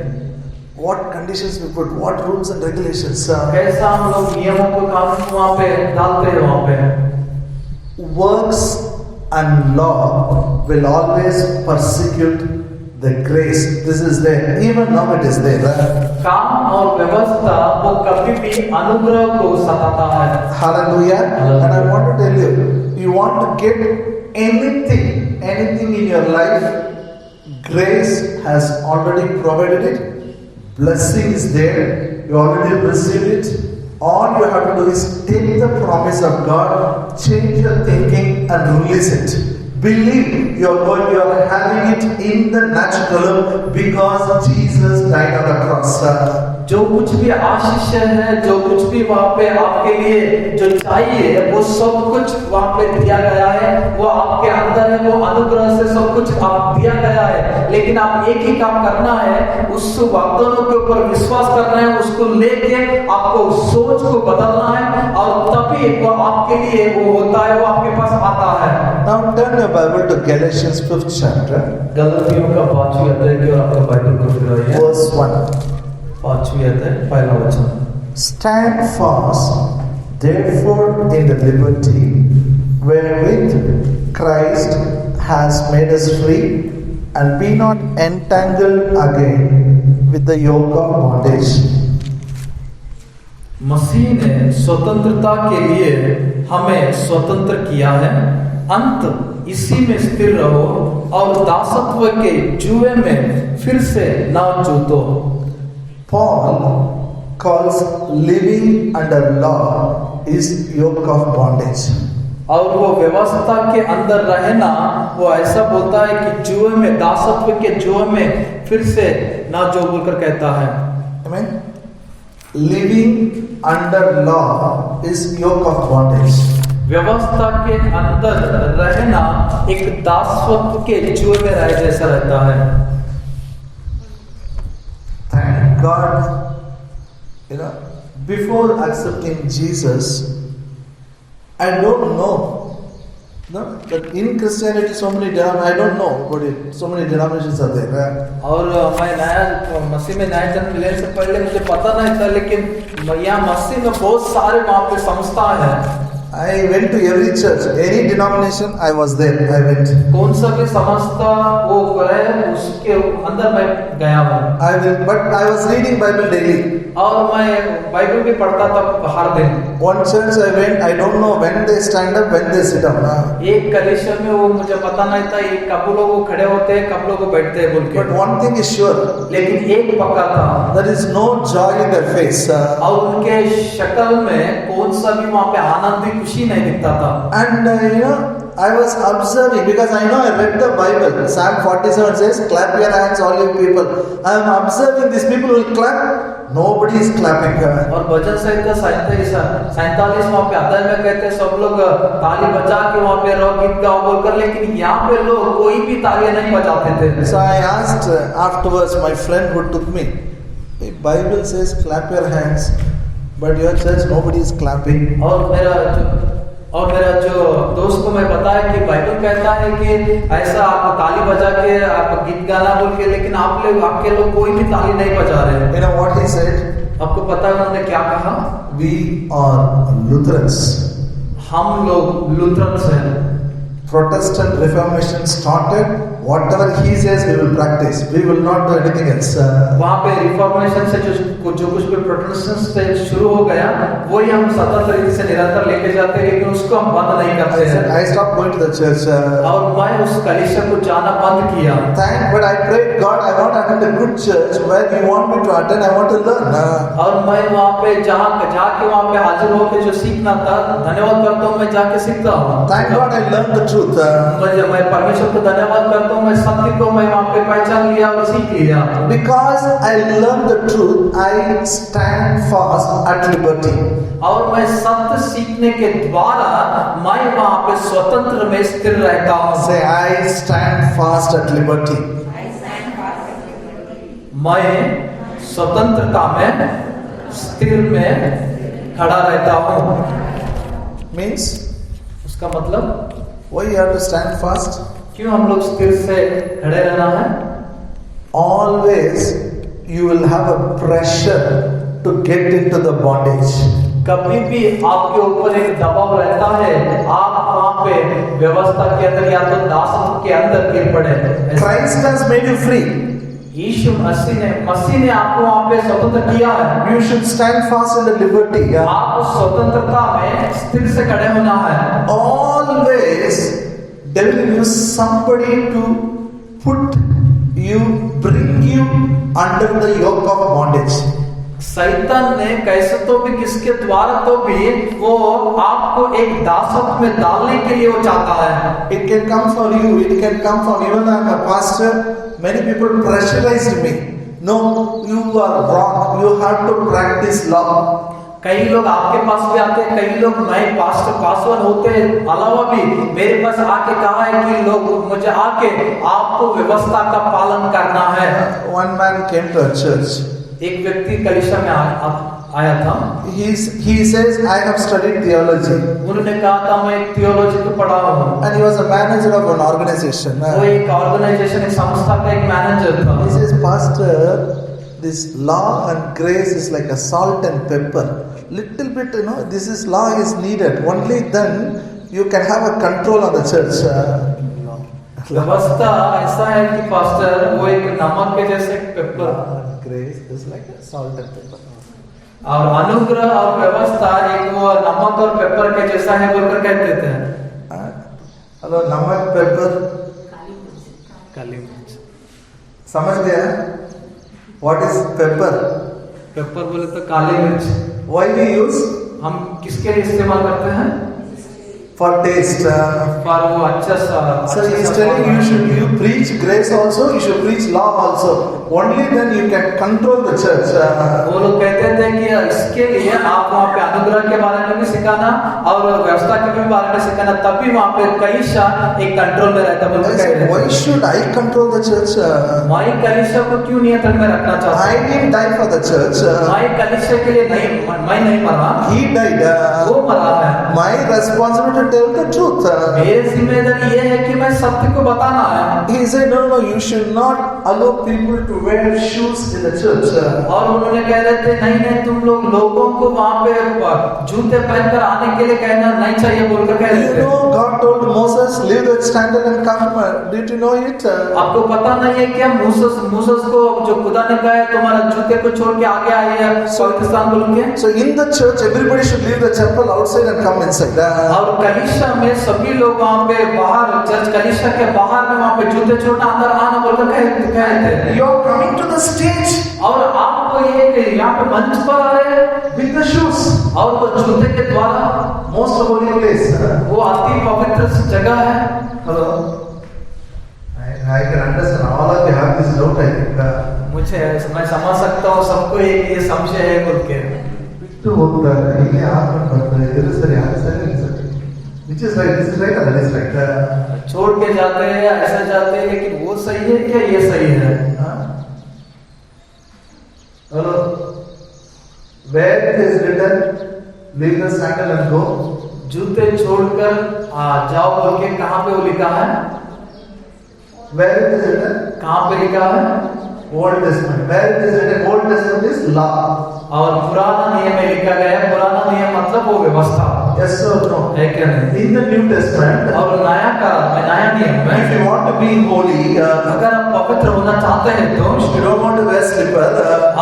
What conditions we put, what rules and regulations. कैसा हम लोग नियमों को कानून वहाँ पे डालते हैं वहाँ पे। Works and law will always persecute the grace. This is there. Even now it is there. काम और व्यवस्था वो कभी भी अनुग्रह को सताता है। Hallelujah. And I want to tell you want to get anything in your life, grace has already provided it. Blessing is there. You already received it. All you have to do is take the promise of God, change your thinking and release it. Believe you are having it in the natural because Jesus died on the cross. जो कुछ भी आशीष है, जो कुछ भी वहाँ पे आपके लिए जो चाहिए, वो सब कुछ वहाँ पे दिया गया है। वो आपके अंदर है, वो अनुग्रह से सब कुछ आप दिया गया है। लेकिन आप एक ही काम करना है, उस वाग्दानों के ऊपर विश्वास करना है, उसको लेके आपको सोच को बदलना है, और तभी वो आपके लिए वो होता है, वो आपके पास आता है। Now turn your Bible to Galatians 5th chapter, गलतियों का 5वां अध्याय की ओर आपका बाइबल को फिराइए। verse 1. 5वां अध्याय पहला वचन। Stand fast, therefore, in the liberty wherewith Christ has made us free, and be not entangled again with the yoke of bondage. मसीह ने स्वतंत्रता के लिए हमें स्वतंत्र किया है, अंत इसी में स्थिर रहो और दासत्व के जुए में फिर से ना जूतो। Paul calls living under law is yoke of bondage. और वो व्यवस्था के अंदर रहना, वो ऐसा बोलता है कि जुए में, दासत्व के जुए में फिर से ना जो बोलकर कहता है। Amen. Living under law is yoke of bondage. व्यवस्था के अंदर रहना एक दासत्व के जुए में रह जैसा रहता है। Thank God, before accepting Jesus, I don't know. No, but in Christianity, so many I don't know about it. So many denominations are there. और मैं नया मसीह में नया जन्म लेने से पहले मुझे पता नहीं था, लेकिन यहाँ मसीह में बहुत सारे वहाँ पे संस्था है। I went to every church, any denomination, I was there. I went. कौन सा भी समझता वो करे उसके अंदर मैं गया हूँ। But I was reading Bible daily. और मैं बाइबल भी पढ़ता था हर दिन। One church I went, I don't know when they stand up, when they sit down. एक कलीसिया में वो मुझे पता नहीं था ये कब लोग वो खड़े होते हैं कब लोग बैठते हैं बोल के। But one thing is sure, लेकिन एक पक्का था, there is no joy in their face. और उनके शक्ल में कौन सा भी वहाँ पे आनंद खुशी नहीं दिखता था। And I was observing because I know I read the Bible. Psalm 47 says, "Clap your hands, all you people." I am observing these people will clap. Nobody is clapping. और भजन संहिता 47 वहाँ पे अध्याय में कहते हैं सब लोग ताली बजा के वहाँ पे रहो गीत गाओ बोलकर, लेकिन यहाँ पे लोग कोई भी तालियां नहीं बजाते थे। So I asked afterwards my friend who took me, the Bible says clap your hands, but your church nobody is clapping. और मेरा जो दोस्त को मैं बताया कि बाइबल कहता है कि ऐसा आप ताली बजा के आप गीत गाना बोल के, लेकिन आपके लोग कोई भी ताली नहीं बजा रहे। You know what he said? आपको पता है उन्होंने क्या कहा? We are Lutherans. हम लोग लूथरन्स हैं। Protestant Reformation started. Whatever he says, we will practice. We will not do anything else. वहाँ पे रिफॉर्मेशन से जो कुछ भी प्रोटेस्टेंट से शुरू हो गया वही हम सतत तरीके से निरंतर लेके जाते हैं, लेकिन उसको हम बंद नहीं करते हैं। I stopped going to the church. और मैं उस कलीसिया को जाना बंद किया। But I prayed, God, I want to attend a good church where you want me to attend. I want to learn. और मैं वहाँ पे जाके वहाँ पे हाजिर होकर जो सीखना था, धन्यवाद करता हूँ मैं जाके सीखता हूँ। Thank God I learned the truth. मैं परमेश्वर को धन्यवाद करता हूँ, मैं सत्य को मैं वहाँ पे पहचान लिया और सीख लिया। Because I learned the truth, I stand fast at liberty. और मैं सत्य सीखने के द्वारा मैं वहाँ पे स्वतंत्र में स्थिर रहता हूँ। Say, I stand fast at liberty. मैं स्वतंत्रता में स्थिर में खड़ा रहता हूँ। Means, उसका मतलब why you have to stand fast? क्यों हम लोग स्थिर से खड़े रहना है? Always you will have a pressure to get into the bondage. कभी भी आपके ऊपर एक दबाव रहता है, आप वहाँ पे व्यवस्था के अंदर या तो दासत्व के अंदर गिर पड़े। Christ has made you free. यीशु मसीह ने आपको वहाँ पे स्वतंत्र किया है। You should stand fast in the liberty. आपको स्वतंत्रता में स्थिर से खड़े होना है। Always devil will use somebody to bring you under the yoke of bondage. शैतान ने कैसे तो भी किसके द्वारा तो भी वो आपको एक दासत्व में डालने के लिए वो चाहता है। It can come from you. It can come from even I'm a pastor. Many people pressurized me. No, you are wrong. You have to practice law. कई लोग आपके पास भी आते हैं, कई लोग मैं पासवान होते अलावा भी मेरे पास आके कहा है कि लोग मुझे आके आपको व्यवस्था का पालन करना है। One man came to a church. एक व्यक्ति कलीसिया में आया था। He says, I have studied theology. उन्होंने कहा था मैं एक थियोलॉजी को पढ़ा हूँ। And he was a manager of an organization. वो एक ऑर्गेनाइजेशन, एक संस्था का एक मैनेजर था। He says, Pastor, this law and grace is like a salt and pepper. Little bit, this is law is needed. Only then you can have a control on the church. व्यवस्था ऐसा है कि pastor वो एक नमक के जैसे paper, grace is like a salt and pepper. और अनुग्रह और व्यवस्था एक वो नमक और पेपर के जैसा है बोलकर कहते थे। हेलो, नमक पेपर काली मिर्च समझ गया? What is pepper? पेपर बोले तो काली मिर्च। Why we use? हम किसके लिए इस्तेमाल करते हैं? For taste. पर वो अच्छा सा। So he is telling you preach grace also, you should preach law also. Only then you can control the church. वो लोग कहते थे कि इसके लिए आप वहाँ पे अनुग्रह के बारे में भी सिखाना और व्यवस्था के भी बारे में सिखाना, तभी वहाँ पे कलीसिया एक कंट्रोल में रहता है। Why should I control the church? मैं कलीसिया को क्यों नियंत्रण में रखना चाहता हूँ? I didn't die for the church. मैं कलीसिया के लिए नहीं, मैं नहीं मरा। He died. वो मरा है। my responsibility to tell the truth. मेरी जिम्मेदारी ये है कि मैं सत्य को बताना है। He said, no, you should not allow people to wear shoes in the church. और उन्होंने कह रहे थे नहीं तुम लोगों को वहाँ पे जूते पहनकर आने के लिए कहना नहीं चाहिए बोलकर कह रहे You थे। know, God told Moses, leave that sandal and come. Did you know it? आपको पता नहीं है क्या मूसस को जो खुदा ने कहा है तुम्हारा जूते को छोड़ के आगे आइए पाकिस्तान बोल के। So in the church, everybody should leave the chapel outside and come inside. और कलीसिया में सभी लोग वहाँ पे बाहर चर्च कलीसिया के बाहर में वहाँ पे जूते छोड़ना अंदर आना बोलकर कहे थे। You are coming to the stage और आप ये यहाँ पे मंच पर आ रहे हैं with the shoes. और वो जूते के द्वारा Most holy place. वो अति पवित्र जगह है। Hello. I can understand all of you have this doubt. I think. मुझे मैं समझ सकता हूँ सबको ये संशय है बोल के। बिट्टू होता है ये आप पता है इधर से यहाँ से which is right, this is right, that is right. छोड़ के जाते हैं ऐसा जाते हैं लेकिन वो सही है क्या ये सही है? Hello. Where it is written, leave the sandal and go. जूते छोड़कर जाओ बोल के कहाँ पे वो लिखा है? Where it is written? कहाँ पे लिखा है? Old Testament. Where it is written, Old Testament is law. और पुराना नियम में लिखा गया है। पुराना नियम मतलब वो व्यवस्था। Yes or no? है क्या नहीं? In the New Testament, और नया काल में नया नियम में if you want to be holy, अगर आप पवित्र होना चाहते हैं तो if you don't want to wear slipper,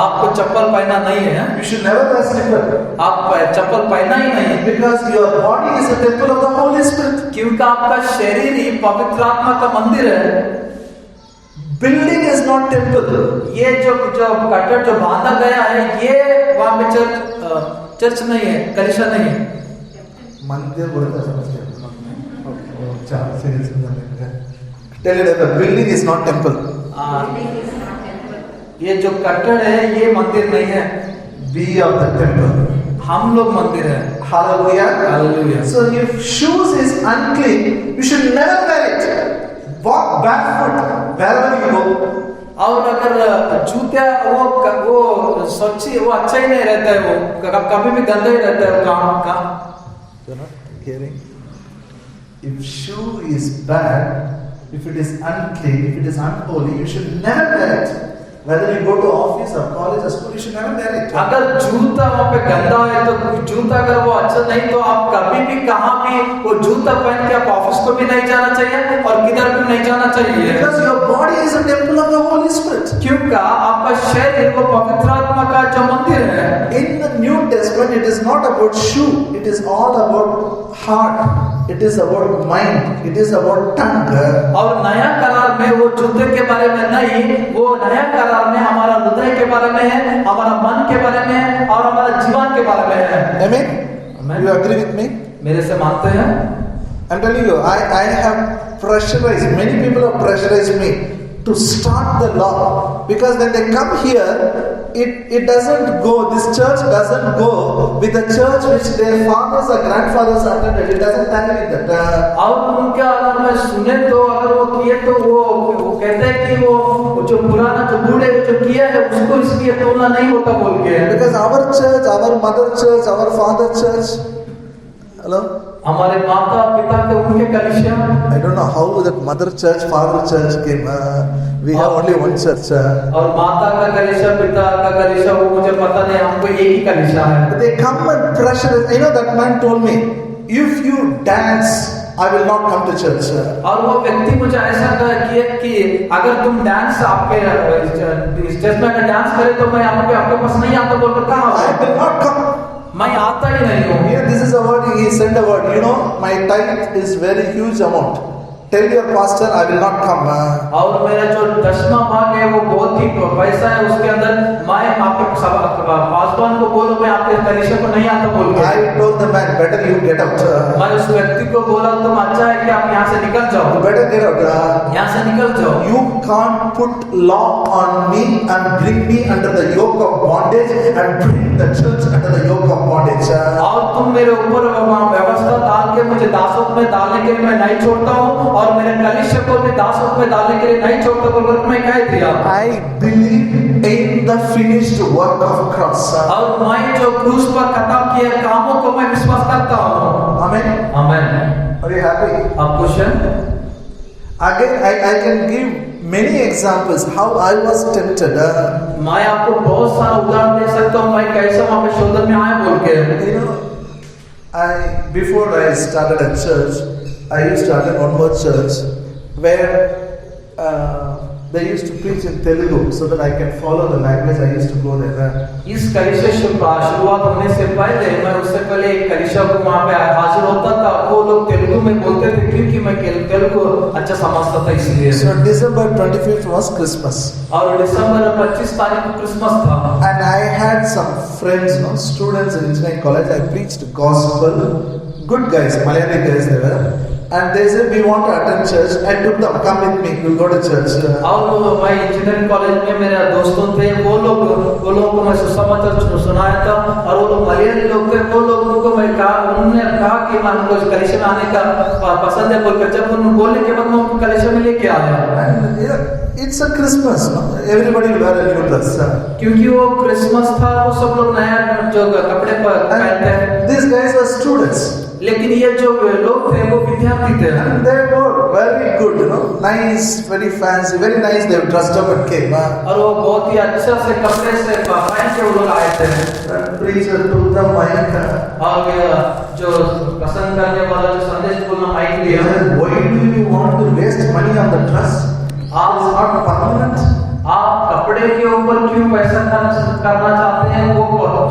आपको चप्पल पहनना नहीं है। you should never wear slipper. आप चप्पल पहनना ही नहीं Because your body is a temple of the Holy Spirit. क्योंकि आपका शरीर ही पवित्र आत्मा का मंदिर है। Building is not temple. ये जो कटर जो बांधा गया है ये वहाँ पे चर्च नहीं है कलीसिया नहीं है। मंदिर बोलता समझते हैं। चार से tell you that the building is not temple. ये जो कट्टर है ये मंदिर नहीं है। Be of the temple. हम लोग मंदिर है। Hallelujah. Hallelujah. So if shoes is unclean, you should never wear it. Walk barefoot wherever you go. और अगर जूते वो स्वच्छ वो अच्छा ही नहीं रहता है वो कभी भी गंदा ही रहता है वो काम। You're not hearing? If shoe is bad, if it is unclean, if it is unholy, you should never wear it. Whether you go to office or college or school, you should never wear it. अगर जूता वहाँ पे गंदा है तो जूता अगर वो अच्छा नहीं तो आप कभी भी कहाँ भी वो जूता पहन के आप ऑफिस को भी नहीं जाना चाहिए और किधर भी नहीं जाना चाहिए। Because your body is a temple of the Holy Spirit. क्योंकि आपका शरीर वो पवित्र आत्मा का जो मंदिर है। In the New Testament, it is not about shoe. It is all about heart. It is about mind. It is about tongue. और नया करार में वो जूते के बारे में नहीं, वो नया करार में हमारा हृदय के बारे में है, हमारा मन के बारे में है और हमारा जीवन के बारे में है। Amen? Amen. You agree with me? मेरे से मानते हैं? I'm telling you, I have pressurized, many people have pressurized me to start the law. Because when they come here, it doesn't go, this church doesn't go with the church which their fathers or grandfathers attended. It doesn't tally with that. और उनका अगर मैं सुने तो अगर वो किए तो वो कहते हैं कि वो जो पुराना जो बूढ़े जो किया है उसको इसलिए तोड़ना नहीं होता बोल के। Because our church, our mother church, our father church, hello? हमारे माता पिता के उनके कलीसिया I don't know how that mother church, father church came. We have only one church. और माता का कलीसिया पिता का कलीसिया वो मुझे पता नहीं हमको एक ही कलीसिया है। They come and pressure. You know that man told me, if you dance, I will not come to church. और वो व्यक्ति मुझे ऐसा कहा कि अगर तुम डांस आपके स्टेज में डांस करे तो मैं आपके पास नहीं आता बोलकर कहा I will not come. मैं आता ही नहीं हूँ। Here, this is a word he sent a word. You know, my tithe is very huge amount. Tell your pastor I will not come. और मेरा जो 10वां भाग है वो बहुत ही पैसा है उसके अंदर मैं आपके पासवान को बोलो मैं आपके कलीसिया को नहीं आता बोल के। I told the man, better you get out. मैं उस व्यक्ति को बोला तुम अच्छा है कि आप यहाँ से निकल जाओ। You better get out. यहाँ से निकल जाओ। You can't put law on me and bring me under the yoke of bondage and bring the church under the yoke of bondage. और तुम मेरे ऊपर व्यवस्था डाल के मुझे दासत्व में डालने के लिए मैं नहीं छोड़ता हूँ और मेरे कलीसिया को भी दासत्व में डालने के लिए नहीं छोड़ता बोलकर मैं कह दिया। I believe in the finished work of cross. और मैं जो क्रूस पर खत्म किए कामों को मैं विश्वास करता हूँ। Amen. Amen. Are you happy? आप खुश हैं? Again, I can give many examples how I was tempted. मैं आपको बहुत सारा उदाहरण दे सकता हूँ, मैं कैसे वहाँ पे शोधन में आया बोल के। You know, before I started a church, I used to attend one more church where they used to preach in Telugu, so that I can follow the language. I used to go there. इस कलीसिया शुरुआत होने से पहले मैं उससे पहले एक कलीसिया को वहाँ पे हाजिर होता था, वो लोग तेलुगु में बोलते थे क्योंकि मैं तेलुगु अच्छा समझता था इसलिए। So December 25th was Christmas. और दिसंबर 25 तारीख को क्रिसमस था। And I had some friends, no, students in engineering college. I preached gospel. Good guys, Malayali guys they were. And they said, we want to attend church. I took them, come with me, we'll go to church. और मैं engineering college में मेरे दोस्तों थे, वो लोगों को मैं सुसमाचार सुनाया था, और वो लोग मलयाली लोग थे, वो लोगों को मैं कहा, उन्होंने कहा कि मैं उनको कलीसिया में आने का पसंद है बोलकर, जब उन्होंने बोलने के बाद मैं उनको कलीसिया में लेके आया। And yeah, it's a Christmas, no? Everybody will wear a new dress. क्योंकि वो क्रिसमस था, वो सब लोग नया जो कपड़े पहनते हैं। These guys were students. लेकिन ये जो लोग थे वो विद्यार्थी थे। And they were very good, you know, nice, very fancy, very nice. They were dressed up and came. और वो बहुत ही अच्छा से कपड़े से पहन के वो लोग आए थे। And preacher took the mic. और जो पसंद करने वाला जो संदेश बोलना माइक He लिया। said, why do you want to waste money on the dress? It's not permanent. आप कपड़े के ऊपर क्यों पैसा खर्च करना चाहते हैं? वो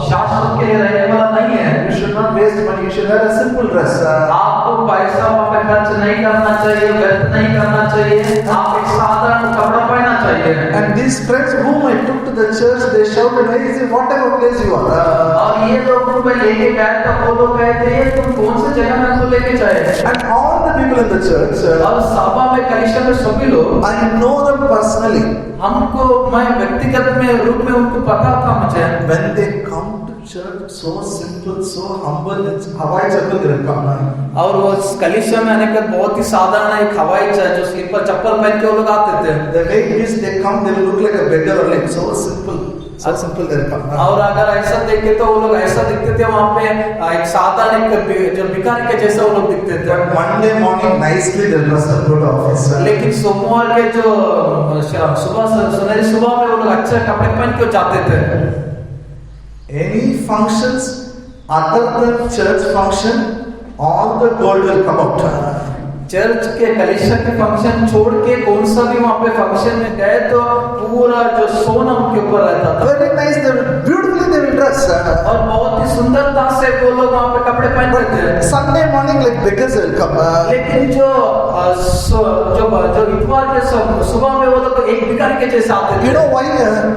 शाश्वत के लिए रहने वाला नहीं है। You should not waste money. You should wear a simple dress. आपको पैसा वहाँ पे खर्च नहीं करना चाहिए, व्यर्थ नहीं करना चाहिए। आप एक साधारण कपड़ा पहनना चाहिए। And these friends whom I took to the church, they shouted, "Hey, is it whatever place you are?" और ये लोग को मैं लेके गया था, वो लोग कहते हैं तुम कौन से जगह में तो लेके जाए? And all the people in the church, और सभा में कलीसिया में सभी लोग, I know them personally. हमको मैं व्यक्तिगत में रूप में उनको पता था मुझे। When they come to church, so simple, so humble, it's हवाई चप्पल they come. और वो कलीसिया में आने का बहुत ही साधारण एक हवाई जो स्लीपर चप्पल पहन के वो लोग आते थे। The way is they come, they look like a beggar or like so simple. So simple they come. और अगर ऐसा देखे तो वो लोग ऐसा दिखते थे, वहाँ पे एक साधारण एक जो भिखारी के जैसे वो लोग दिखते थे। But Monday morning nicely they dress up go to office. लेकिन सोमवार के जो सुनहरी सुबह में वो लोग अच्छे कपड़े पहन के जाते थे। Any functions other than church function, all the gold will come out. Church के कलीसिया के फंक्शन छोड़ के कौन सा भी वहाँ पे फंक्शन में गए तो पूरा जो सोना उनके ऊपर रहता था। Very nice, they will beautifully they will dress. और बहुत ही सुंदरता से वो लोग वहाँ पे कपड़े पहनते थे। Sunday morning like beggars will come. लेकिन जो इतवार के सुबह में वो लोग एक भिखारी के जैसे आते थे। You know why?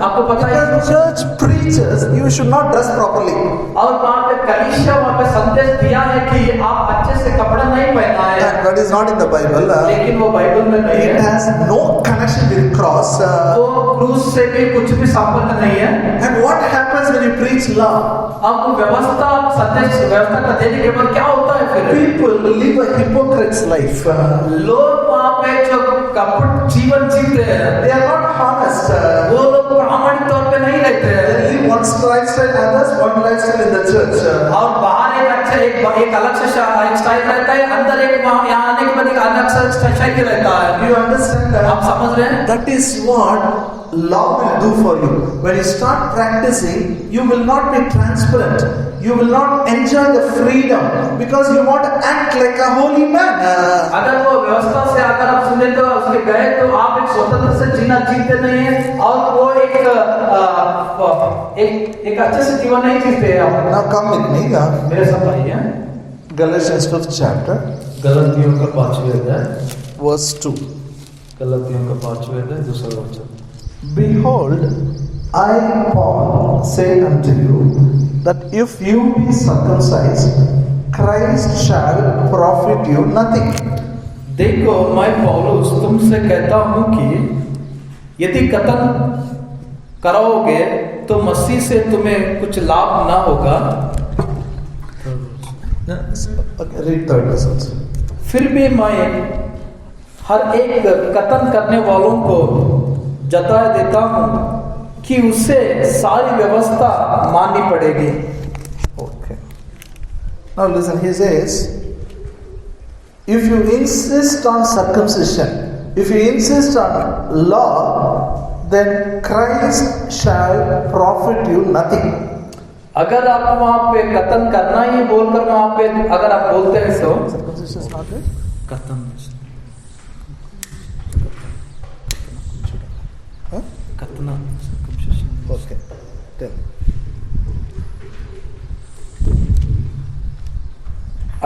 आपको पता है? Because church preaches you should not dress properly. और वहाँ पे कलीसिया वहाँ पे संदेश दिया है कि आप अच्छे से कपड़ा नहीं पहना है। And that is not in the Bible. लेकिन वो बाइबल में नहीं It है। has no connection with cross. वो क्रूस से भी कुछ भी संबंध नहीं है। And what happens when you preach love? अब व्यवस्था संदेश व्यवस्था का देने के बाद क्या होता है फिर? People live a hypocrite's life. लोग वहाँ पे जो कपट जीवन जीते हैं, They are not honest. वो लोग प्रामाणिक तौर पे नहीं रहते हैं। They live one lifestyle, others one lifestyle in the church. और बाहर एक अच्छा एक अलग से एक स्टाइल रहता है, अंदर एक यहाँ आने के बाद एक अलग से शैली रहता है। You understand that? आप समझ रहे हैं? That is what law will do for you. When you start practicing, you will not be transparent. You will not enjoy the freedom because you want to act like a holy man. अगर वो व्यवस्था से अगर आप सुने तो उसके गए तो आप एक स्वतंत्र से जीना जीते नहीं है और वो एक अच्छे से जीवन नहीं जीते आप। Now come with me. मेरे साथ आइए। Galatians 5th chapter, गलतियों का 5वां अध्याय, verse 2. गलतियों का 5वां अध्याय 2 वचन। Behold, I Paul say unto you that if you be circumcised, Christ shall profit you nothing. देखो मैं पौलुस तुमसे कहता हूँ कि यदि कतन करोगे तो मसीह से तुम्हें कुछ लाभ ना होगा। Okay, read third verse also. फिर भी मैं हर एक कतन करने वालों को जता देता हूँ कि उसे सारी व्यवस्था माननी पड़ेगी। Okay. Now listen, he says, If you insist on circumcision, if you insist on law, then Christ shall profit you nothing. अगर आप वहां पे कतन करना ही बोलकर वहां पे अगर आप बोलते हैं तो Circumcision is not it? कतन Huh? कतना Okay. Tell.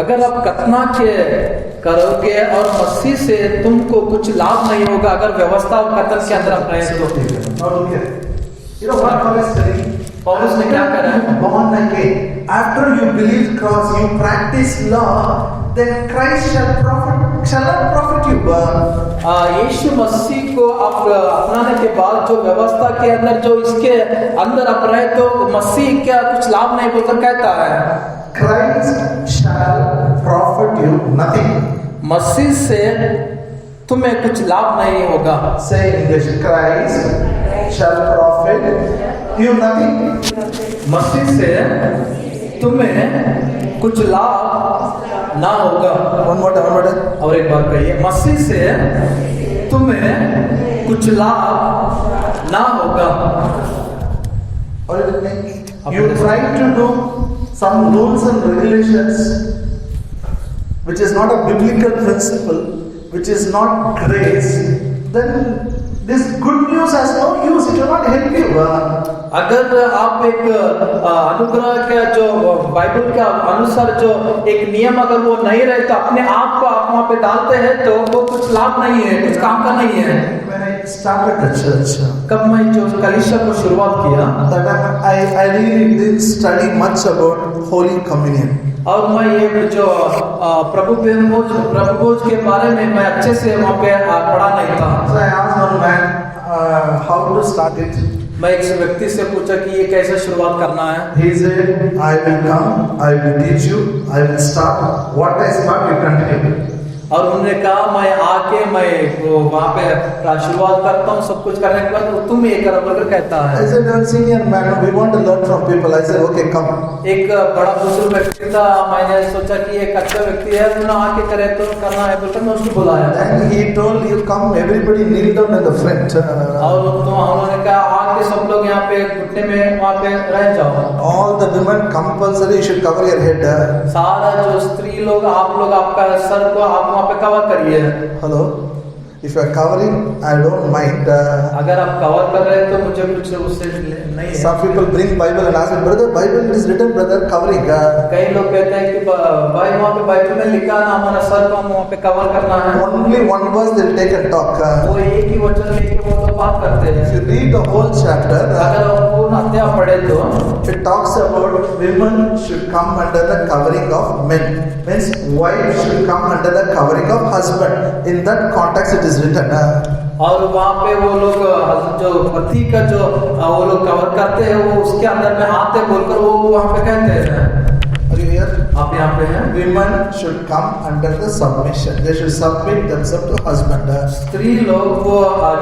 अगर आप कतना के करोगे और मसीह से तुमको कुछ लाभ नहीं होगा अगर व्यवस्था और कतन के अंदर आप रहे तो। Now look here. You know what Paul is telling? पौलुस ने क्या करा है? Born again. After you believe cross, you practice law, then Christ shall not profit you. यीशु मसीह को आप अपनाने के बाद जो व्यवस्था के अंदर जो इसके अंदर आप रहे तो मसीह क्या कुछ लाभ नहीं बोलकर कहता है? Christ shall profit you nothing. मसीह से तुम्हें कुछ लाभ नहीं होगा। Say in English, Christ shall profit you nothing. मसीह से तुम्हें कुछ लाभ ना होगा। One more time. और एक बार कहिए, मसीह से तुम्हें कुछ लाभ ना होगा। Or you try to do some rules and regulations which is not a biblical principle, which is not grace, then this good news has no use. It will not help you. अगर आप एक अनुग्रह का जो Bible के अनुसार जो एक नियम अगर वो नहीं रहे तो अपने आप को आप वहां पे डालते हैं तो वो कुछ लाभ नहीं है, कुछ काम का नहीं है। When I started the church, कब मैं जो कलीसिया को शुरुआत किया that I really didn't study much about Holy Communion. और मैं ये जो प्रभु भोज के बारे में मैं अच्छे से वहाँ पे पढ़ा नहीं था। So I asked one man how to start it. मैं एक व्यक्ति से पूछा कि ये कैसे शुरुआत करना है। He said, I will come, I will teach you, I will start. What I start, you continue. और उन्होंने कहा मैं आके मैं वहाँ पे शुरुआत करता हूँ सब कुछ करने के बाद तो तुम ये करो बोलकर कहता है। I said, you're a senior man, we want to learn from people. I said, okay, come. एक बड़ा बुजुर्ग व्यक्ति था, मैंने सोचा कि एक अच्छा व्यक्ति है तो आके करे तो करना है बोलकर मैं उसको बुलाया। And he told you, come, everybody kneel down in the front. और तो उन्होंने कहा आके सब लोग यहाँ पे घुटने में वहाँ पे रह जाओ। All the women compulsory, you should cover your head. सारा जो स्त्री लोग आपका सर को आप वहाँ पे कवर करिए। Hello? If you are covering, I don't mind. अगर आप कवर कर रहे हैं तो मुझे कुछ उससे नहीं है। Some people bring Bible and ask me, brother, Bible is written, brother, covering. कई लोग कहते हैं कि भाई वहाँ पे बाइबल में लिखा ना हमारा सर को हम वहाँ पे कवर करना है। Only one verse they'll take and talk. वो एक ही वचन लेके वो लोग बात करते हैं। If you read the whole chapter, अगर आप पूर्ण अध्याय पढ़े तो it talks about women should come under the covering of men. Means wife should come under the covering of husband. In that context, it is written. और वहाँ पे वो लोग जो पति का जो वो लोग कवर करते हैं वो उसके अंदर में आते बोलकर वो वहाँ पे कहते हैं। Are you here? आप यहाँ पे हैं। Women should come under the submission. They should submit themselves to husband. स्त्री लोग वो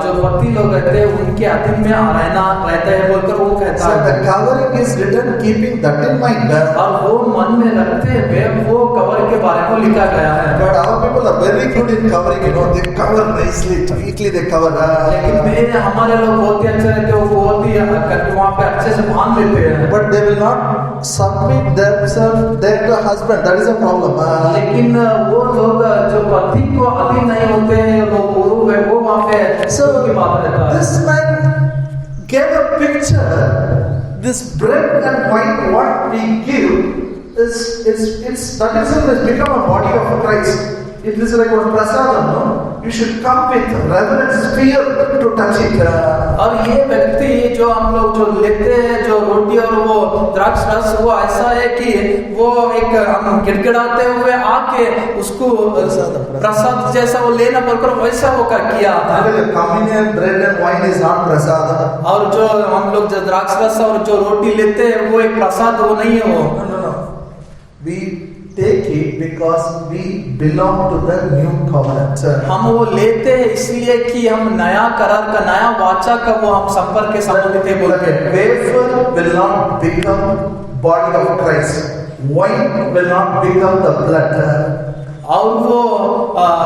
जो पति लोग रहते हैं उनके अधीन में रहते हैं बोलकर वो कहता So है। the covering is written keeping that in mind. और वो मन में रखते हुए वो कवर के बारे में लिखा गया है। But our people are very good in covering. You know, they cover nicely, neatly. They cover. लेकिन हमारे लोग बहुत ही अच्छे रहते हैं, वो बहुत ही वहाँ पे अच्छे से बांध लेते हैं। But they will not submit themselves there to husband. That is a problem. लेकिन वो लोग जो पति को अधीन नहीं होते हैं वो गुरु है वो वहाँ पे So की बात रहता है। this man gave a picture. This bread and wine, what we give it's that itself has become a body of Christ. It is like one prasadam, no? You should come with reverence, fear to touch it. और ये व्यक्ति जो हम लोग जो लेते हैं जो रोटी और वो द्राक्ष रस वो ऐसा है कि वो एक हम गिड़गिड़ाते हुए आके उसको प्रसाद जैसा वो लेना बोलकर वैसा वो किया था। Communion, bread and wine is not prasadam. और जो हम लोग जो द्राक्ष रस और जो रोटी लेते हैं वो एक प्रसाद वो नहीं है वो। No. We take it because we belong to the new covenant. हम वो लेते हैं इसलिए कि हम नया करार का नया वाचा का वो हम संपर्क के संबंधित है बोल के। Wafer will not become body of Christ. Wine will not become the blood. और वो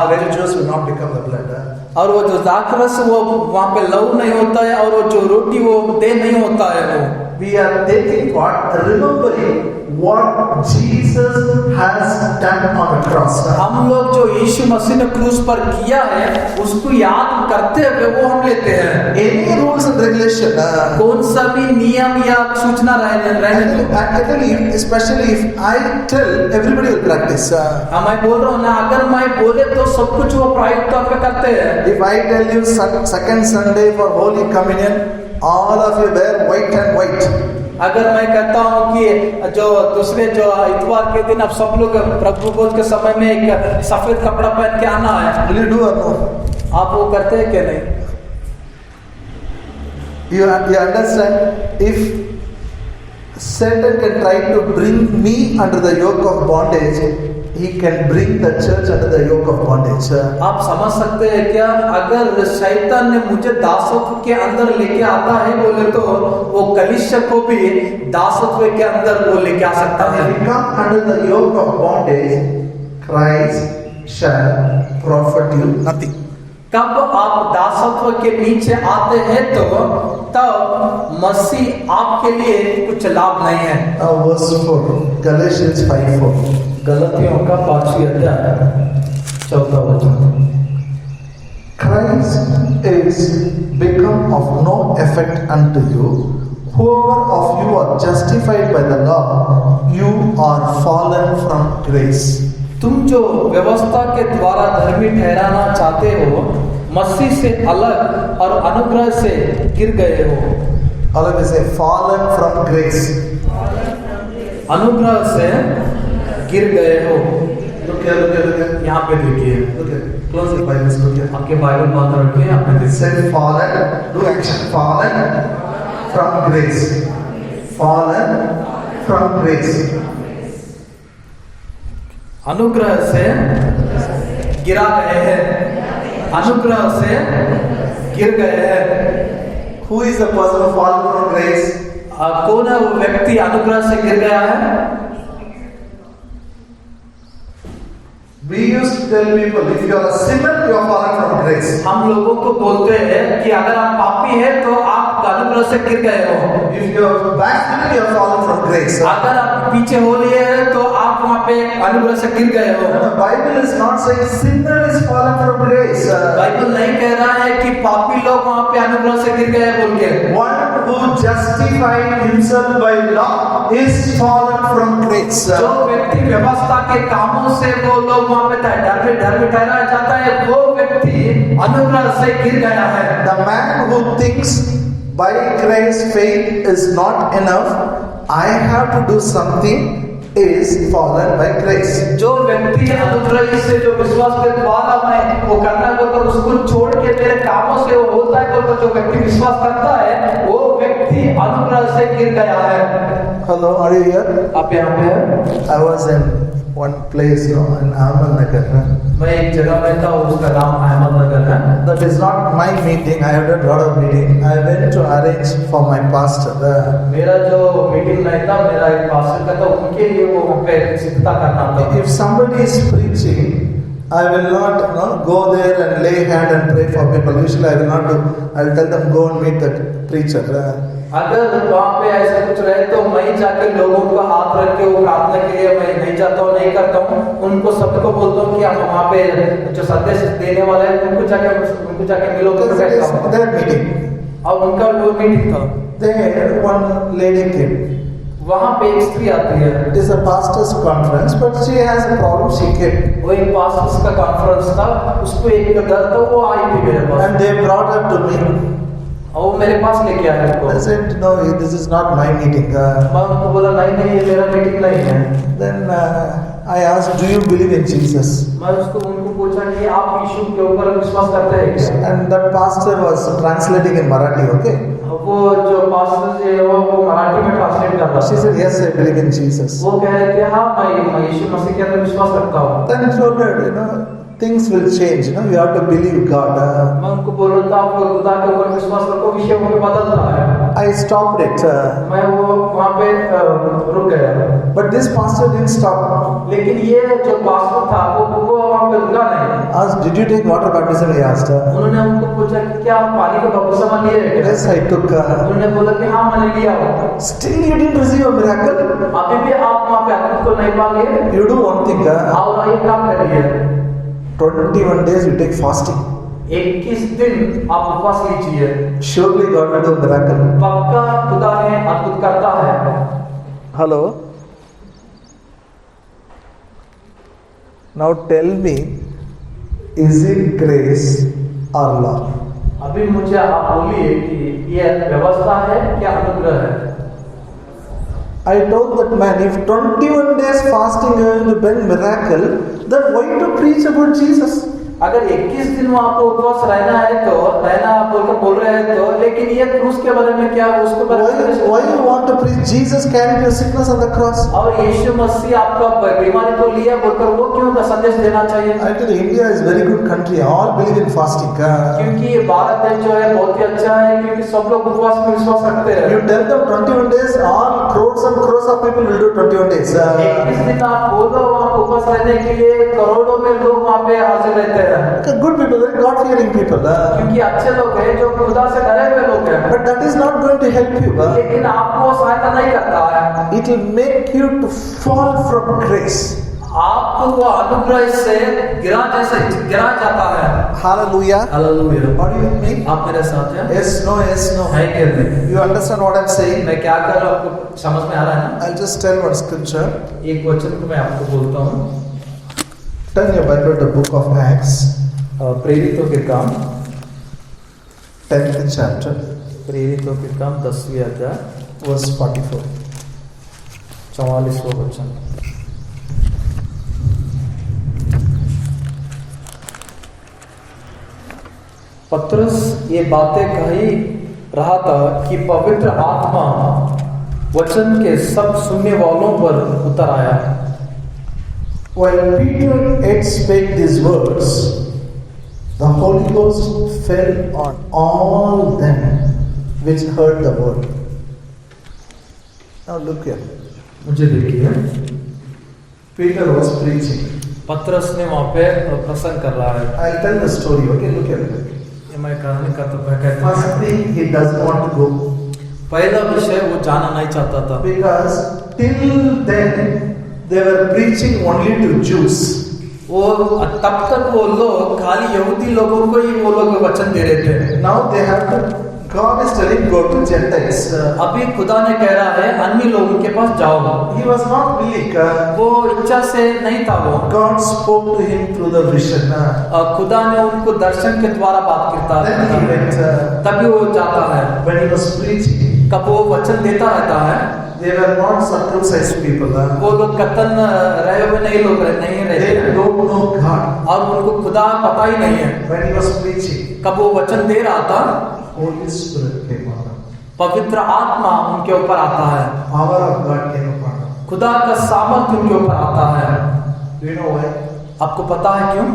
Red juice will not become the blood. और वो जो दाखरस वो वहाँ पे लहू नहीं होता है, और वो जो रोटी वो देह नहीं होता है। वो We are taking what? Remembering what Jesus has done on the cross. हम लोग जो यीशु मसीह ने क्रूस पर किया है उसको याद करते हुए वो हम लेते हैं। Any rules and regulation. कौन सा भी नियम या सूचना रहने दो। Actually, especially if I tell, everybody will practice. मैं बोल रहा हूँ ना, अगर मैं बोले तो सब कुछ वो प्रायोगिक तौर पे करते हैं। If I tell you second Sunday for Holy Communion, all of you wear white and white. अगर मैं कहता हूँ कि जो दूसरे जो इतवार के दिन अब सब लोग प्रभु भोज के समय में एक सफेद कपड़ा पहन के आना है, Will you do or no? आप वो करते हैं क्या नहीं? You understand? If Satan can try to bring me under the yoke of bondage, he can bring the church under the yoke of bondage. आप समझ सकते हैं क्या? अगर शैतान ने मुझे दासत्व के अंदर लेके आता है बोले तो वो कलीसिया को भी दासत्व के अंदर वो लेके आ सकता है। If you come under the yoke of bondage, Christ shall profit you nothing. कब आप दासत्व के नीचे आते हैं तो तब मसीह आपके लिए कुछ लाभ नहीं है। Now verse 4, Galatians 5:4. गलतियों का 5वां अध्याय 4वां वचन। Christ is become of no effect unto you. Whoever of you are justified by the law, you are fallen from grace. तुम जो व्यवस्था के द्वारा धर्मी ठहराना चाहते हो, मसीह से अलग और अनुग्रह से गिर गए हो। All say fallen from grace. अनुग्रह से गिर गए हो। Look here. यहाँ पे देखिए, Look here. Close the Bible. Look here. आपके बाइबल बंद रखिए, आपने देखिए। Say fallen. Do action. Fallen from grace. Fallen from grace. अनुग्रह से गिरा गए हैं, अनुग्रह से गिर गए हैं। Who is the person who fallen from grace? कौन है वो व्यक्ति अनुग्रह से गिर गया है? We used to tell people, if you are a sinner, you are fallen from grace. हम लोगों को बोलते हैं कि अगर आप पापी हैं तो आप अनुग्रह से गिर गए हो। If you are backslidden, you are fallen from grace. अगर आप पीछे हो लिए हैं तो आप वहाँ पे अनुग्रह से गिर गए हो। The Bible is not saying sinner is fallen from grace. Bible नहीं कह रहा है कि पापी लोग वहाँ पे अनुग्रह से गिर गए बोल के। One who justified himself by law is fallen from grace. जो व्यक्ति व्यवस्था के कामों से वो लोग वहाँ पे डर में ठहराया जाता है, वो व्यक्ति अनुग्रह से गिर गया है। The man who thinks by grace faith is not enough, I have to do something, is fallen by grace. जो व्यक्ति अनुग्रह से जो विश्वास के द्वारा मैं वो करना बोलकर उसको छोड़ के मेरे कामों से वो होता है बोलकर जो व्यक्ति विश्वास करता है वो व्यक्ति अनुग्रह से गिर गया है। Hello, are you here? आप यहाँ पे हैं? I was in one place, in Ahmednagar. मैं एक जगह में था, उसका नाम अहमदनगर है। That is not my meeting. I have done a lot of meeting. I went to arrange for my pastor. मेरा जो मीटिंग नहीं था, मेरा एक पास्टर का था, उनके लिए वो वहाँ पे सिद्धता करना था। If somebody is preaching, I will not go there and lay hand and pray for people. Usually I will not do. I will tell them go and meet that preacher. अगर वहाँ पे ऐसा कुछ रहे तो मैं जाके लोगों का हाथ रख के वो प्रार्थना के लिए मैं नहीं जाता हूँ, नहीं करता हूँ। उनको सबको बोलता हूँ कि आप वहाँ पे जो संदेश देने वाले हैं उनको जाके मिलो तो बैठता हूँ। Their meeting. और उनका वो मीटिंग था। There one lady came. वहाँ पे एक स्त्री आती है। It is a pastor's conference, but she has a problem. She came. वो एक पास्टर्स का कॉन्फ्रेंस था, उसको एक डर था, वो आई थी मेरे पास। And they brought her to me. और वो मेरे पास लेके आया उनको। I said, no, this is not my meeting. मैं उनको बोला नहीं ये मेरा मीटिंग नहीं है। Then I asked, do you believe in Jesus? मैं उनको पूछा कि आप यीशु के ऊपर विश्वास करते हैं क्या? And that pastor was translating in Marathi, okay? वो जो पास्टर थे वो मराठी में ट्रांसलेट कर रहा She था। said, yes, I believe in Jesus. वो कह रहे थे हाँ मैं यीशु मसीह के अंदर विश्वास करता हूँ। Then I told her, things will change. You have to believe God. मैं उनको बोल रहा था आप खुदा के ऊपर विश्वास रखो, विषय वो बदलता है। I stopped it. मैं वो वहाँ पे रुक गया। But this pastor didn't stop. लेकिन ये जो पास्टर था वो वहाँ पे रुका नहीं। Asked, did you take water baptism? He asked. उन्होंने उनको पूछा कि क्या आप पानी का बपतिस्मा लिए हैं क्या? Yes, I took. उन्होंने बोला कि हाँ मैंने लिया हूँ। Still you didn't receive a miracle? अभी भी आप वहाँ पे अद्भुत को नहीं पा लिए? You do one thing. और एक काम करिए, 21 days you take fasting. 21 दिन आप उपवास लीजिए, Surely God will do a miracle. पक्का खुदा ने अद्भुत करता है। Hello. Now tell me, is it grace or law? अभी मुझे आप बोलिए कि ये व्यवस्था है क्या अनुग्रह है? I told that man, if 21 days fasting is going to bring miracle, then why to preach about Jesus? अगर 21 दिन में आपको उपवास रहना है तो रहना आप बोल रहे हैं तो, लेकिन ये क्रूस के बारे में क्या उसको Why you want to preach Jesus carried your sickness on the cross? और यीशु मसीह आपका बीमारी को लिया बोलकर वो क्यों का संदेश देना चाहिए? I tell you, India is very good country. All believe in fasting. क्योंकि ये भारत देश जो है बहुत ही अच्छा है, क्योंकि सब लोग उपवास में विश्वास रखते हैं। You tell them 21 days, all crores and crores of people will do 21 days. 21 दिन आप बोलो वहाँ उपवास रहने के लिए, करोड़ों में लोग वहाँ पे हाजिर रहते हैं। Good people, very God-fearing people. क्योंकि अच्छे लोग हैं जो खुदा से डरे हुए लोग हैं। But that is not going to help you. लेकिन आपको सहायता नहीं करता है। It will make you to fall from grace. आपको वो अनुग्रह से गिरा जाता है। Hallelujah. Hallelujah. Are you with me? आप मेरे साथ हैं? Yes, no, yes, no. है कि नहीं? You understand what I'm saying? मैं क्या कर रहा हूँ आपको समझ में आ रहा है ना? I'll just tell one scripture. एक वचन को मैं आपको बोलता हूँ। Turn your Bible to the book of Acts, प्रेरितों के काम 10th chapter, प्रेरितों के काम 10वें अध्याय verse 44. 44वां वचन। पतरस ये बातें कह ही रहा था कि पवित्र आत्मा वचन के सब सुनने वालों पर उतर आया। While Peter yet spake these words, the Holy Ghost fell on all them which heard the word. Now look here. मुझे देखिए, Peter was preaching. पतरस ने वहाँ पे प्रसंग कर रहा है। I'll tell the story. Okay, look here. ये मैं कहानी का तो कहता First हूँ। thing, he doesn't want to go पहला विषय वो जाना नहीं चाहता था, because till then they were preaching only to Jews. वो तब तक वो लोग खाली यहूदी लोगों को ही वो लोग वचन दे रहे थे। Now they have to. God is telling go to Gentiles. अभी खुदा ने कह रहा है अन्य लोगों के पास जाओ। He was not willing. वो इच्छा से नहीं था वो। God spoke to him through the vision. खुदा ने उनको दर्शन के द्वारा बात करता Then he went. तभी वो जाता है। When he was preaching, कब वो वचन देता रहता है, they were not circumcised people. वो लोग कतन रहे हुए नहीं They रहते don't know God. और उनको खुदा पता ही नहीं है। When he was preaching, कब वो वचन दे रहा था, Holy Spirit came on him. पवित्र आत्मा उनके ऊपर आता है, Power of God came upon him. खुदा का सामर्थ्य उनके ऊपर आता है। Do you know why? आपको पता है क्यों?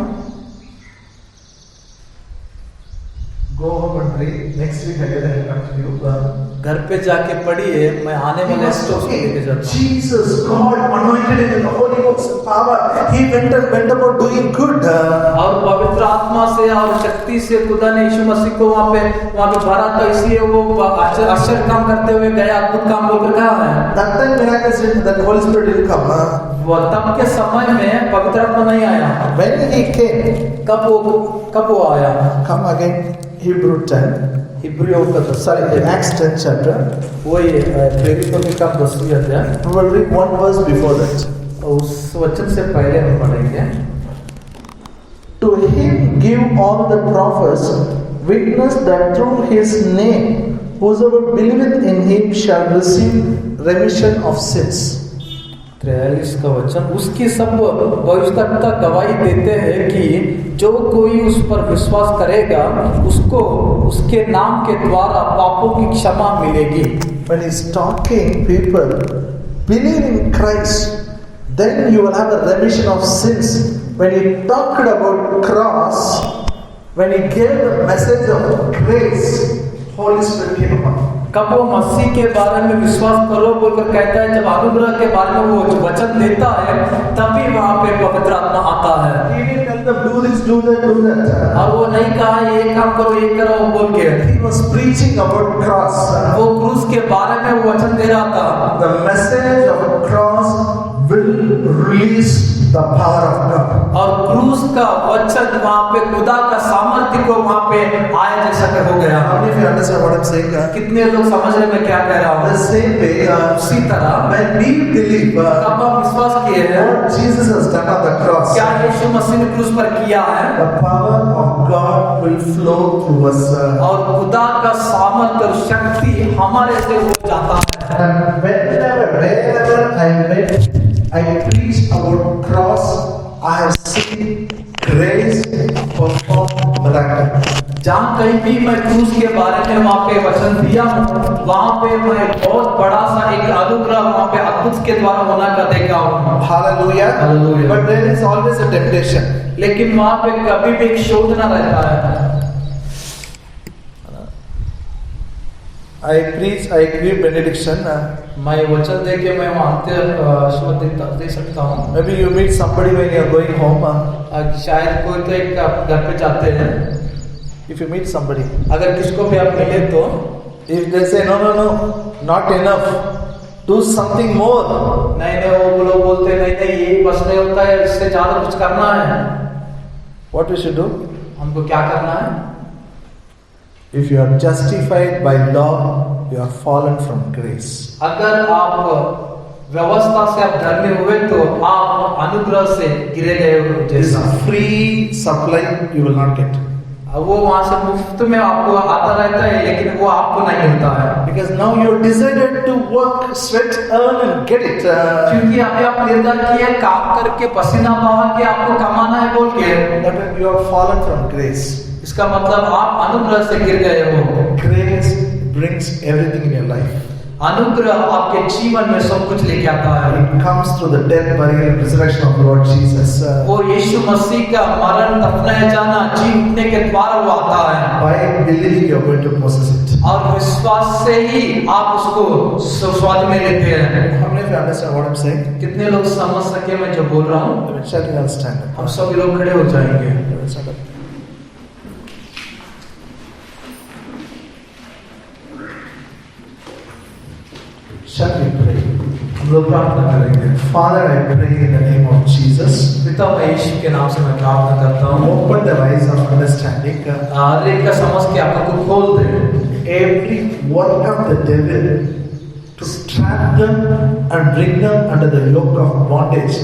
Go home and read. Next week again I will come to you. घर पे जाके पढ़िए, मैं आने He वाले was स्टोर से लेके जाता हूँ। Jesus, God anointed him with the Holy Ghost and power. He went about doing good. और पवित्र आत्मा से और शक्ति से खुदा ने यीशु मसीह को वहाँ पे भरा था, इसलिए वो आश्चर्य काम करते हुए गया, अद्भुत काम बोलकर कहा है। That time miracles didn't, that Holy Spirit didn't come. वो तब के समय में पवित्र आत्मा नहीं आया। When he came, कब वो आया? come again, Hebrew 10. इब्रियों का 10, Sorry, Acts 10 chapter. वो ये प्रेरितों के काम 10वें अध्याय, We will read one verse before that. उस वचन से पहले हम पढ़ेंगे। To him give all the prophets witness that through his name whosoever believeth in him shall receive remission of sins. 43 का वचन, उसकी सब भविष्यवक्ता गवाही देते हैं कि जो कोई उस पर विश्वास करेगा उसको उसके नाम के द्वारा पापों की क्षमा मिलेगी। When he's talking, people believe in Christ, then you will have a remission of sins. When he talked about cross, when he gave the message of grace, Holy Spirit came upon him. कब वो मसीह के बारे में विश्वास करो बोलकर कहता है, जब अनुग्रह के बारे में वो वचन देता है तभी वहां पे पवित्र आत्मा आता है। He didn't tell them do this, do that, do that. और वो नहीं कहा ये काम करो ये करो बोल के, He was preaching about cross. वो क्रूस के बारे में वो वचन दे रहा था। The message of cross will release the power of God. और क्रूस का वचन वहां पे खुदा का सामर्थ्य को वहां पे आया जैसा कर हो गया। How many of you understand what I'm saying? कितने लोग समझ रहे मैं क्या कह रहा The हूँ? same way, उसी तरह when we believe कब हम विश्वास किए हैं what Jesus has done on the cross, क्या यीशु मसीह ने क्रूस पर किया है, the power of God will flow through us. और खुदा का सामर्थ्य और शक्ति हमारे से हो जाता है। And wherever I met, I preached about cross. I have seen grace perform miracle. जहाँ कहीं भी मैं क्रूस के बारे में वहाँ पे वचन दिया हूँ, वहाँ पे मैं बहुत बड़ा सा एक अनुग्रह वहाँ पे अद्भुत के द्वारा होना का देखा हूँ। Hallelujah. Hallelujah. But there is always a temptation. लेकिन वहाँ पे कभी भी एक शोधना रहता है। I preach, I give benediction. मैं वचन दे के मैं वहाँ अंत्य आशीर्वाद दे सकता हूँ। Maybe you meet somebody when you are going home. शायद कोई तो एक आप घर पे जाते हैं, If you meet somebody, अगर किसको भी आप मिले तो if they say no, not enough, do something more. नहीं वो लोग बोलते नहीं ये बस नहीं होता है, इससे ज्यादा कुछ करना है। What we should do? हमको क्या करना है? If you are justified by law, you are fallen from grace. अगर आप व्यवस्था से आप धर्मी हुए तो आप अनुग्रह से गिरे गए हो This जैसा। free supply you will not get. वो वहां से मुफ्त में आपको आता रहता है, लेकिन वो आपको नहीं मिलता है, Because now you decided to work, sweat, earn and get it. क्योंकि अभी आप निर्धार किए काम करके पसीना बहा के आपको कमाना है बोल के। But you are fallen from grace. इसका मतलब आप अनुग्रह से गिर गए हो। Grace brings everything in your life. अनुग्रह आपके जीवन में सब कुछ लेके आता है। It comes through the death, burial and resurrection of Lord Jesus. वो यीशु मसीह का मरण दफनाया जाना जी उठने के द्वारा वो आता है, By believing you are going to possess it. और विश्वास से ही आप उसको स्वाद में लेते हैं। How many of you understand what I'm saying? कितने लोग समझ सके मैं जो बोल रहा हूँ? Shall we all stand up? हम सभी लोग खड़े हो जाएंगे। Stand up. Shall we pray? हम लोग प्रार्थना करेंगे। Father, I pray in the name of Jesus. पिता मैं यीशु के नाम से मैं प्रार्थना करता हूँ, Open the eyes of understanding. हर एक का समझ के आंखों को खोल दे। Every work of the devil to trap them and bring them under the yoke of bondage,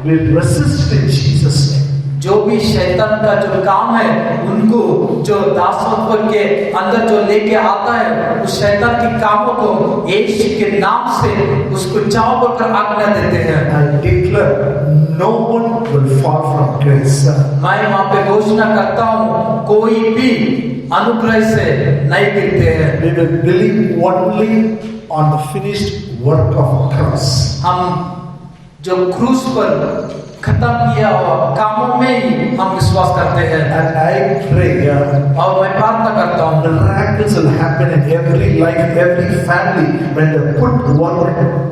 we resist in Jesus' name. जो भी शैतान का जो काम है उनको जो दासत्व के अंदर जो लेके आता है उस शैतान के कामों को यीशु के नाम से उसको जाओ बोलकर आज्ञा देते हैं। I declare no one will fall from grace. मैं वहाँ पे घोषणा करता हूँ कोई भी अनुग्रह से नहीं गिरते हैं। We will believe only on the finished work of cross. हम जो क्रूस पर खत्म किया हुआ कामों में ही हम विश्वास करते हैं। And I pray और मैं प्रार्थना करता हूँ miracles will happen in every life, every family when they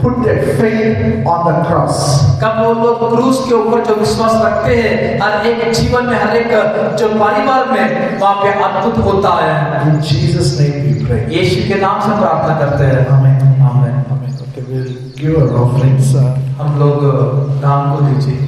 put their faith on the cross. कब वो लोग क्रूस के ऊपर जो विश्वास रखते हैं हर एक जीवन में हर एक जो परिवार में वहाँ पे अद्भुत होता है। In Jesus' name we pray. यीशु के नाम से प्रार्थना करते हैं। Amen. आमीन। Amen. Okay, we'll give our offerings. हम लोग दान को दीजिए।